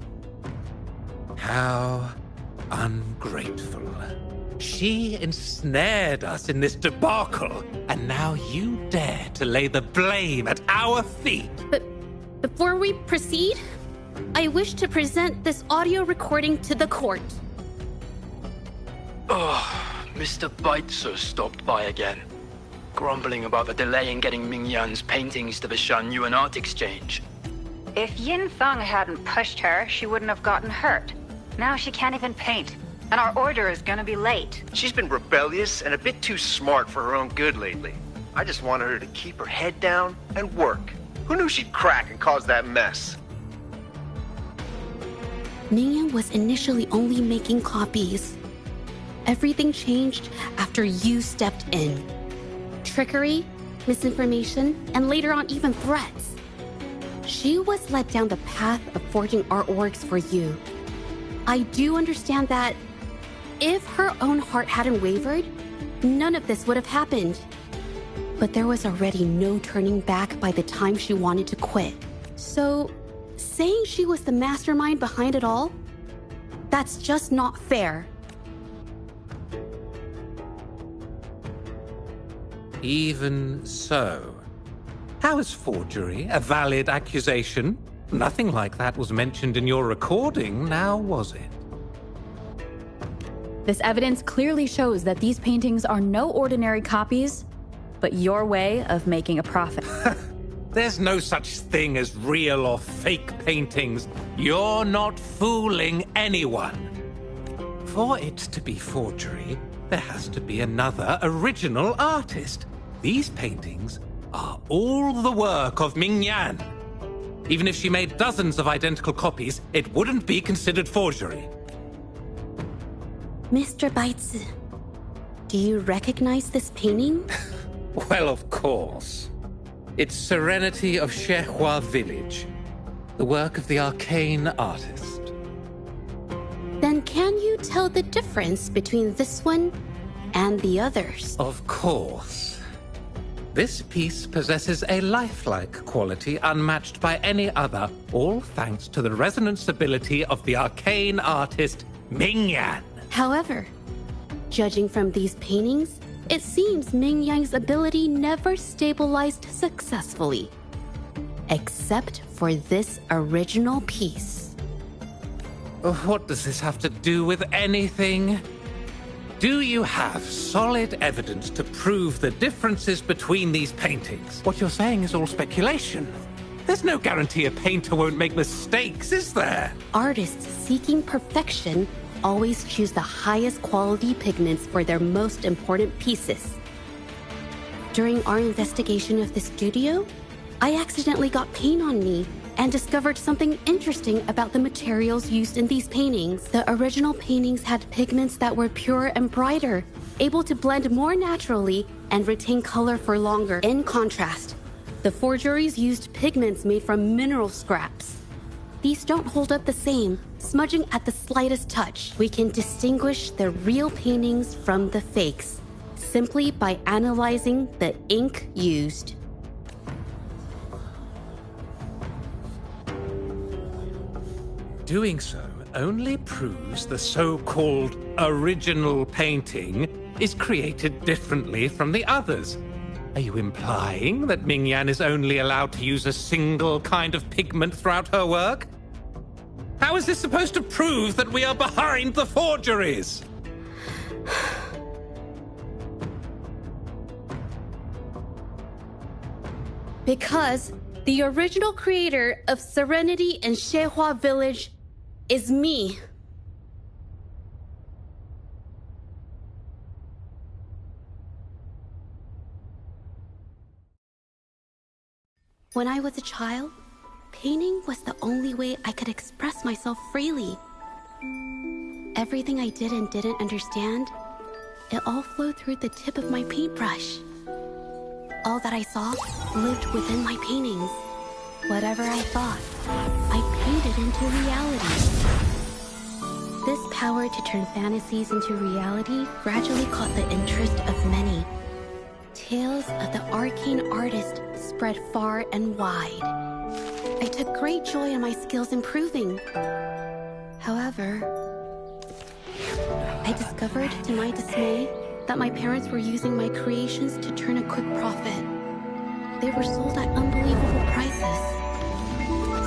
How ungrateful. She ensnared us in this debacle, and now you dare to lay the blame at our feet. But before we proceed, I wish to present this audio recording to the court. Mr. Baitsu stopped by again, grumbling about the delay in getting Mingyan's paintings to the Shangyuan Art Exchange. If Yin Feng hadn't pushed her, she wouldn't have gotten hurt. Now she can't even paint. and our order is gonna be late. She's been rebellious and a bit too smart for her own good lately. I just wanted her to keep her head down and work. Who knew she'd crack and cause that mess? Mingyan was initially only making copies. Everything changed after you stepped in. Trickery, misinformation, and later on even threats. She was led down the path of forging artworks for you. I do understand that if her own heart hadn't wavered, none of this would have happened. But there was already no turning back by the time she wanted to quit. So, saying she was the mastermind behind it all, that's just not fair. Even so, how is forgery a valid accusation? Nothing like that was mentioned in your recording, now was it? This evidence clearly shows that these paintings are no ordinary copies, but your way of making a profit. There's no such thing as real or fake paintings. You're not fooling anyone. For it to be forgery, there has to be another original artist. These paintings are all the work of Mingyan. Even if she made dozens of identical copies, it wouldn't be considered forgery. Mr. Baitsu, do you recognize this painting? Well, of course. It's Serenity of Shehua Village, the work of the arcane artist. Then can you tell the difference between this one and the others? Of course. This piece possesses a lifelike quality unmatched by any other, all thanks to the resonance ability of the arcane artist Mingyan. However, judging from these paintings, it seems Mingyang's ability never stabilized successfully. Except for this original piece. What does this have to do with anything? Do you have solid evidence to prove the differences between these paintings? What you're saying is all speculation. There's no guarantee a painter won't make mistakes, is there? Artists seeking perfection always choose the highest quality pigments for their most important pieces. During our investigation of the studio, I accidentally got paint on me and discovered something interesting about the materials used in these paintings. The original paintings had pigments that were pure and brighter, able to blend more naturally and retain color for longer. In contrast, the forgeries used pigments made from mineral scraps. These don't hold up the same, smudging at the slightest touch. We can distinguish the real paintings from the fakes, simply by analyzing the ink used. Doing so only proves the so-called original painting is created differently from the others. Are you implying that Mingyan is only allowed to use a single kind of pigment throughout her work? How is this supposed to prove that we are behind the forgeries? Because the original creator of Serenity and Shehua Village is me. When I was a child, painting was the only way I could express myself freely. Everything I did and didn't understand, it all flowed through the tip of my paintbrush. All that I saw lived within my paintings. Whatever I thought, I painted into reality. This power to turn fantasies into reality gradually caught the interest of many. Tales of the arcane artist spread far and wide. I took great joy in my skills improving. However, I discovered to my dismay that my parents were using my creations to turn a quick profit. They were sold at unbelievable prices.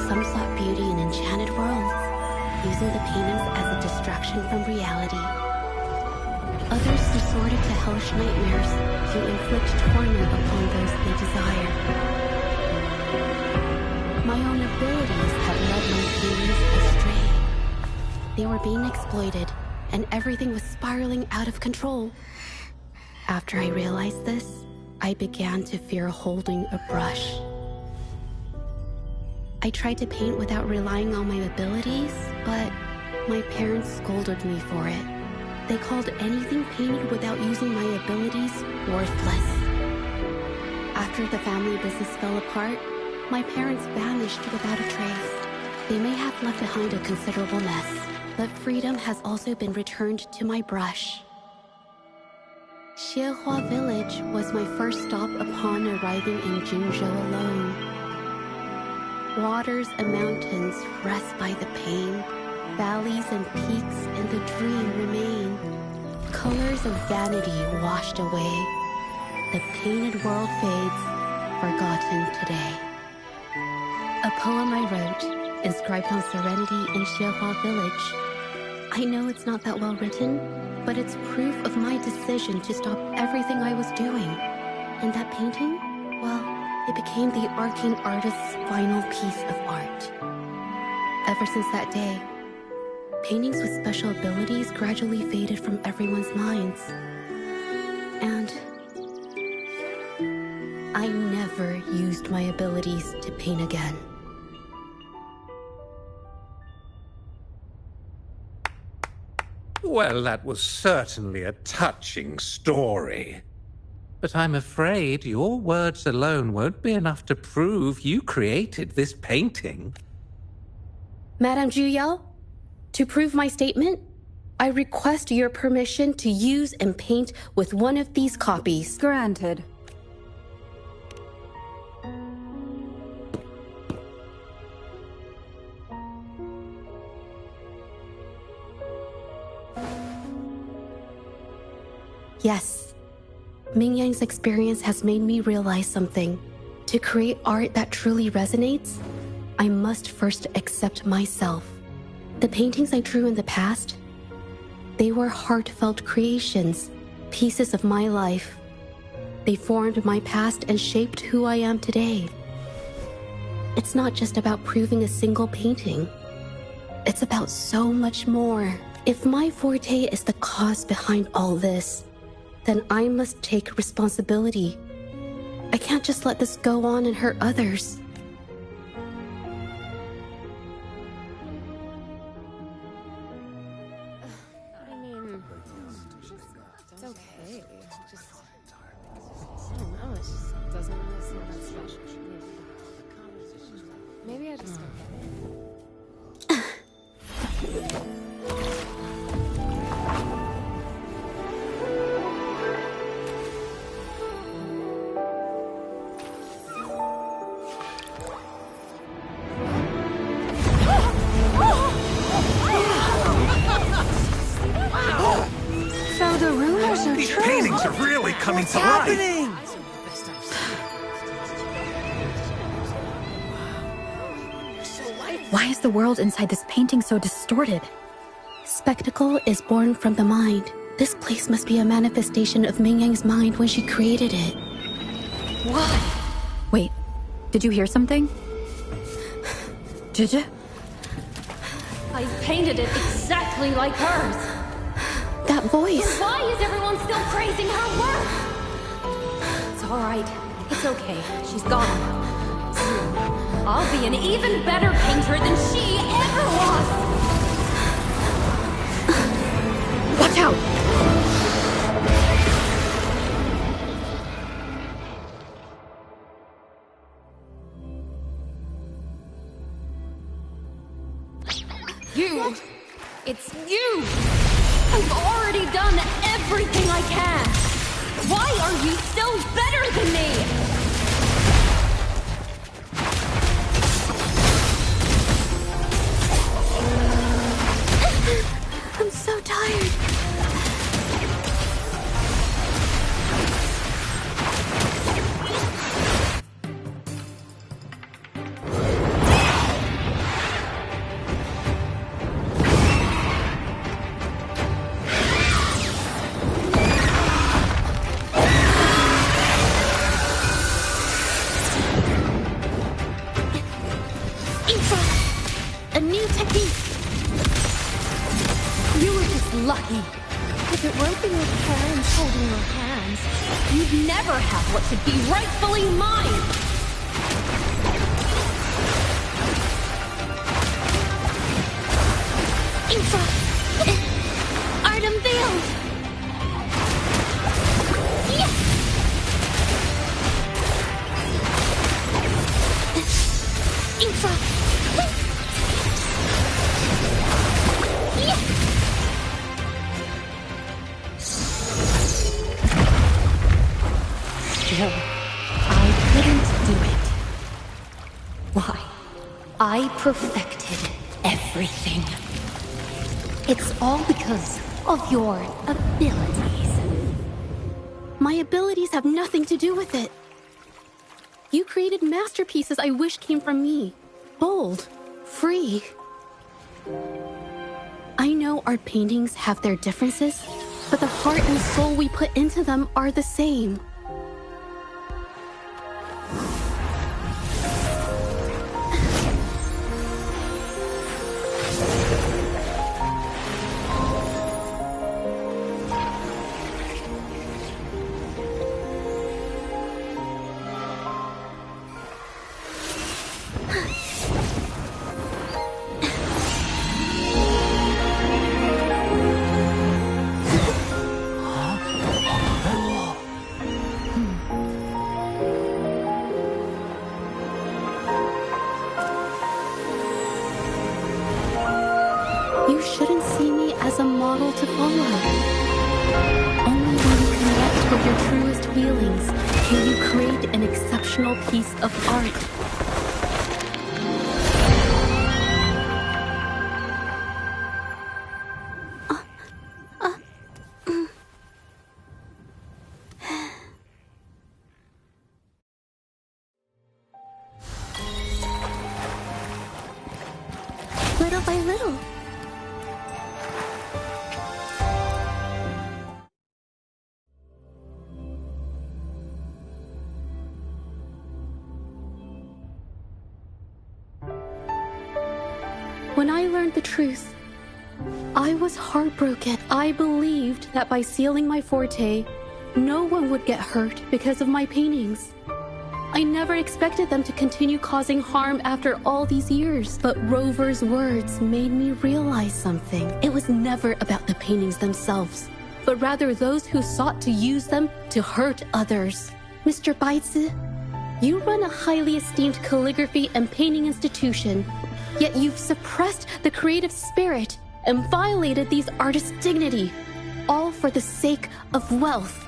Some sought beauty in enchanted worlds, using the paintings as a distraction from reality. Others resorted to hellish nightmares to inflict torment upon those they desire. My own abilities had led my paintings astray. They were being exploited, and everything was spiraling out of control. After I realized this, I began to fear holding a brush. I tried to paint without relying on my abilities, but my parents scolded me for it. They called anything painted without using my abilities worthless. After the family business fell apart, my parents vanished without a trace. They may have left behind a considerable mess, but freedom has also been returned to my brush. Xiehua Village was my first stop upon arriving in Jinzhou alone. Waters and mountains rest by the pain. Valleys and peaks in the dream remain. Colors of vanity washed away. The painted world fades, forgotten today. A poem I wrote, inscribed on serenity in Xiehua Village. I know it's not that well written, but it's proof of my decision to stop everything I was doing. And that painting, well, it became the arcane artist's final piece of art. Ever since that day, paintings with special abilities gradually faded from everyone's minds. And I never used my abilities to paint again. Well, that was certainly a touching story. But I'm afraid your words alone won't be enough to prove you created this painting. Madame Juyao, to prove my statement, I request your permission to use and paint with one of these copies. Granted. Yes. Ming Yang's experience has made me realize something. To create art that truly resonates, I must first accept myself. The paintings I drew in the past, they were heartfelt creations, pieces of my life. They formed my past and shaped who I am today. It's not just about proving a single painting. It's about so much more. If my forte is the cause behind all this, then I must take responsibility. I can't just let this go on and hurt others. It's okay. Just, I don't know, it just doesn't really seem that special to me. Maybe I just don't get it. So the rumors are These true. paintings are really coming to life. Happening! Why is the world inside this painting so distorted? Spectacle is born from the mind. This place must be a manifestation of Ming Yang's mind when she created it. Why? Wait, did you hear something? Did you? I painted it exactly like hers. That voice. Why is everyone still praising her work? It's all right. It's okay. She's gone. Soon, I'll be an even better painter than she ever was. Watch out! You! It's you! I've already done everything I can! Why are you still better than me? I'm so tired. A new technique. You were just lucky. If it weren't for your parents holding your hands, You'd never have what should be rightfully mine! Art unveiled! Still, I couldn't do it. Why? I perfected everything. It's all because of your abilities. My abilities have nothing to do with it. You created masterpieces I wish came from me. Bold, free. I know art paintings have their differences, but the heart and soul we put into them are the same. You shouldn't see me as a model to follow. Only when you connect with your truest feelings can you create an exceptional piece of art. Little by little. When I learned the truth, I was heartbroken. I believed that by sealing my forte, no one would get hurt because of my paintings. I never expected them to continue causing harm after all these years. But Rover's words made me realize something. It was never about the paintings themselves, but rather those who sought to use them to hurt others. Mr. Baitsu, you run a highly esteemed calligraphy and painting institution, yet you've suppressed the creative spirit and violated these artists' dignity, all for the sake of wealth.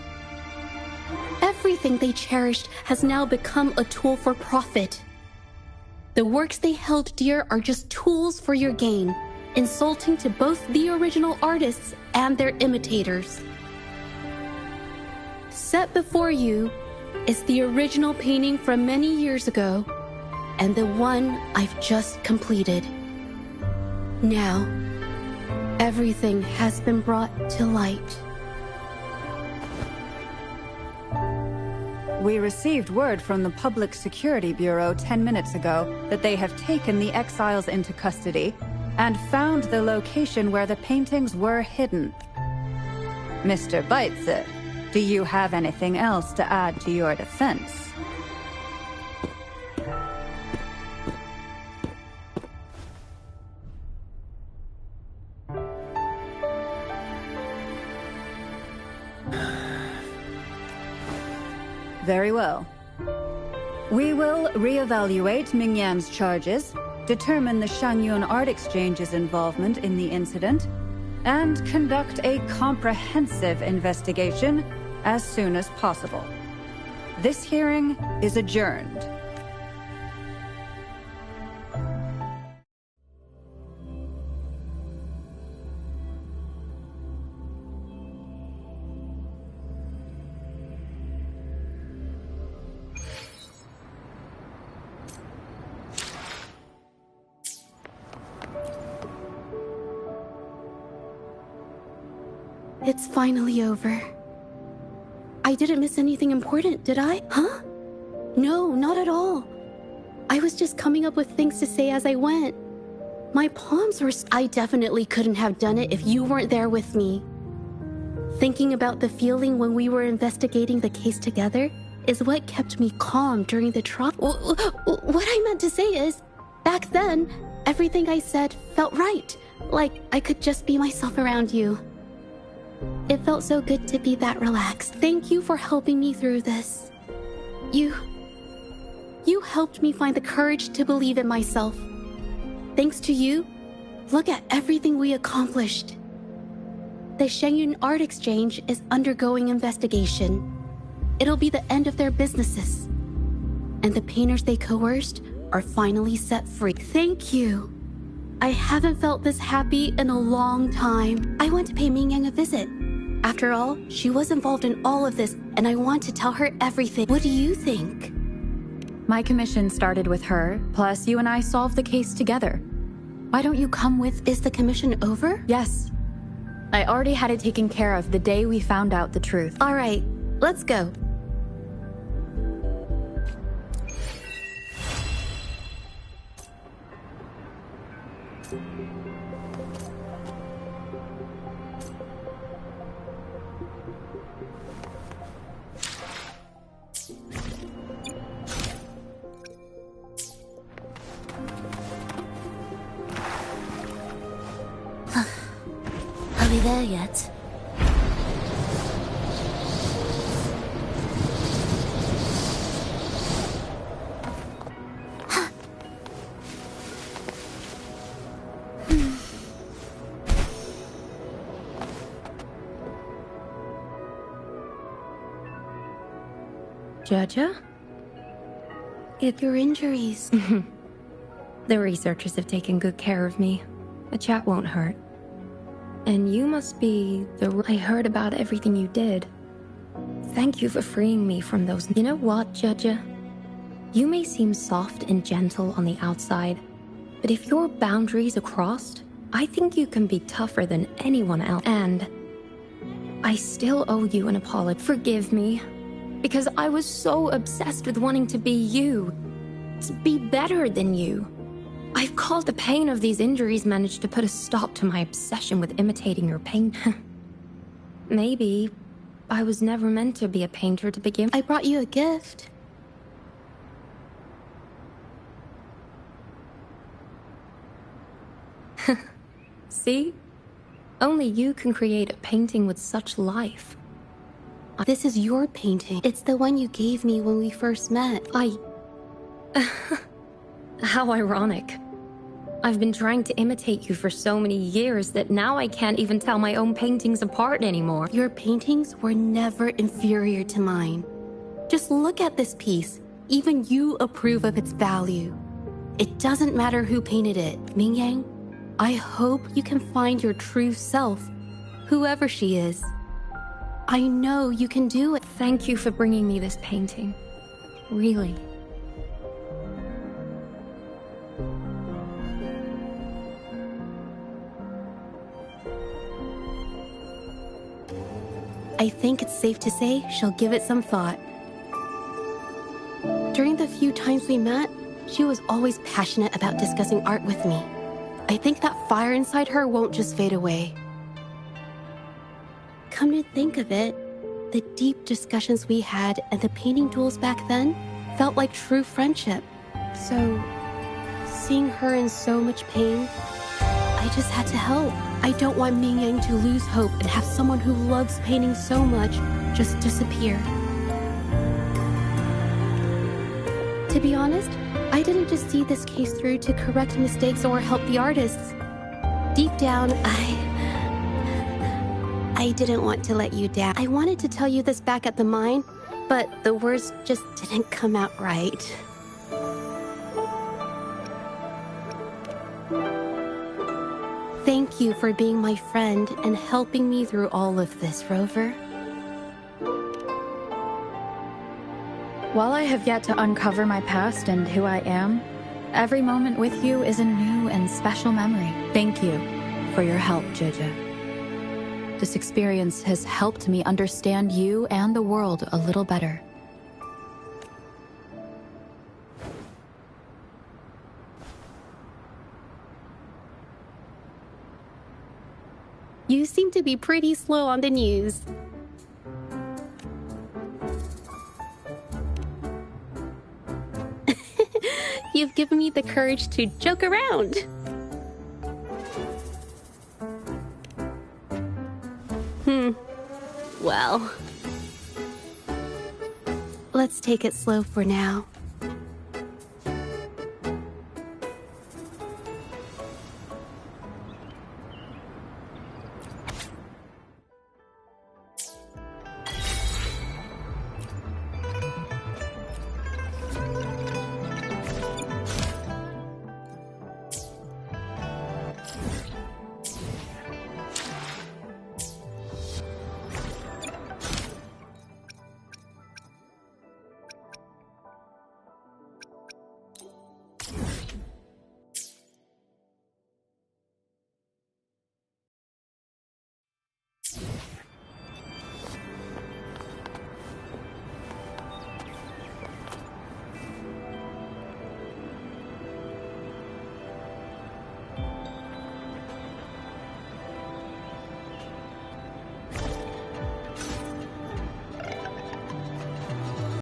Everything they cherished has now become a tool for profit. The works they held dear are just tools for your gain, insulting to both the original artists and their imitators. Set before you is the original painting from many years ago, and the one I've just completed. Now, everything has been brought to light. We received word from the Public Security Bureau 10 minutes ago that they have taken the exiles into custody and found the location where the paintings were hidden. Mr. Baitsu, do you have anything else to add to your defense? Very well. We will reevaluate Mingyan's charges, determine the Shanyun Art Exchange's involvement in the incident, and conduct a comprehensive investigation as soon as possible. This hearing is adjourned. It's finally over. I didn't miss anything important, did I? Huh? No, not at all. I was just coming up with things to say as I went. My palms were... I definitely couldn't have done it if you weren't there with me. Thinking about the feeling when we were investigating the case together is what kept me calm during the trial. What I meant to say is, back then, everything I said felt right. Like I could just be myself around you. It felt so good to be that relaxed. Thank you for helping me through this. You helped me find the courage to believe in myself. Thanks to you, look at everything we accomplished. The Shenyun Art Exchange is undergoing investigation. It'll be the end of their businesses. And the painters they coerced are finally set free. Thank you. I haven't felt this happy in a long time. I want to pay Mingyang a visit. After all, she was involved in all of this, and I want to tell her everything. What do you think? My commission started with her, plus you and I solved the case together. Why don't you come with... Is the commission over? Yes. I already had it taken care of the day we found out the truth. All right, let's go. Are we there yet? Jaja? Your injuries. The researchers have taken good care of me. A chat won't hurt. And you must be the... I heard about everything you did. Thank you for freeing me from those... You know what, Jaja? You may seem soft and gentle on the outside, but if your boundaries are crossed, I think you can be tougher than anyone else. And I still owe you an apology. Forgive me, because I was so obsessed with wanting to be you, to be better than you. I've caused the pain of these injuries managed to put a stop to my obsession with imitating your pain. Maybe I was never meant to be a painter to begin. I brought you a gift. See? Only you can create a painting with such life. This is your painting. It's the one you gave me when we first met. How ironic. I've been trying to imitate you for so many years that now I can't even tell my own paintings apart anymore. Your paintings were never inferior to mine. Just look at this piece. Even you approve of its value. It doesn't matter who painted it. Mingyang, I hope you can find your true self, whoever she is. I know you can do it. Thank you for bringing me this painting. Really. I think it's safe to say she'll give it some thought. During the few times we met, she was always passionate about discussing art with me. I think that fire inside her won't just fade away. Come to think of it, the deep discussions we had and the painting duels back then felt like true friendship. So, seeing her in so much pain, I just had to help. I don't want Mingyang to lose hope and have someone who loves painting so much just disappear. To be honest, I didn't just see this case through to correct mistakes or help the artists. Deep down, I didn't want to let you down. I wanted to tell you this back at the mine, but the words just didn't come out right. Thank you for being my friend and helping me through all of this, Rover. While I have yet to uncover my past and who I am, every moment with you is a new and special memory. Thank you for your help, Jaja. This experience has helped me understand you and the world a little better. You seem to be pretty slow on the news. You've given me the courage to joke around. Well, let's take it slow for now.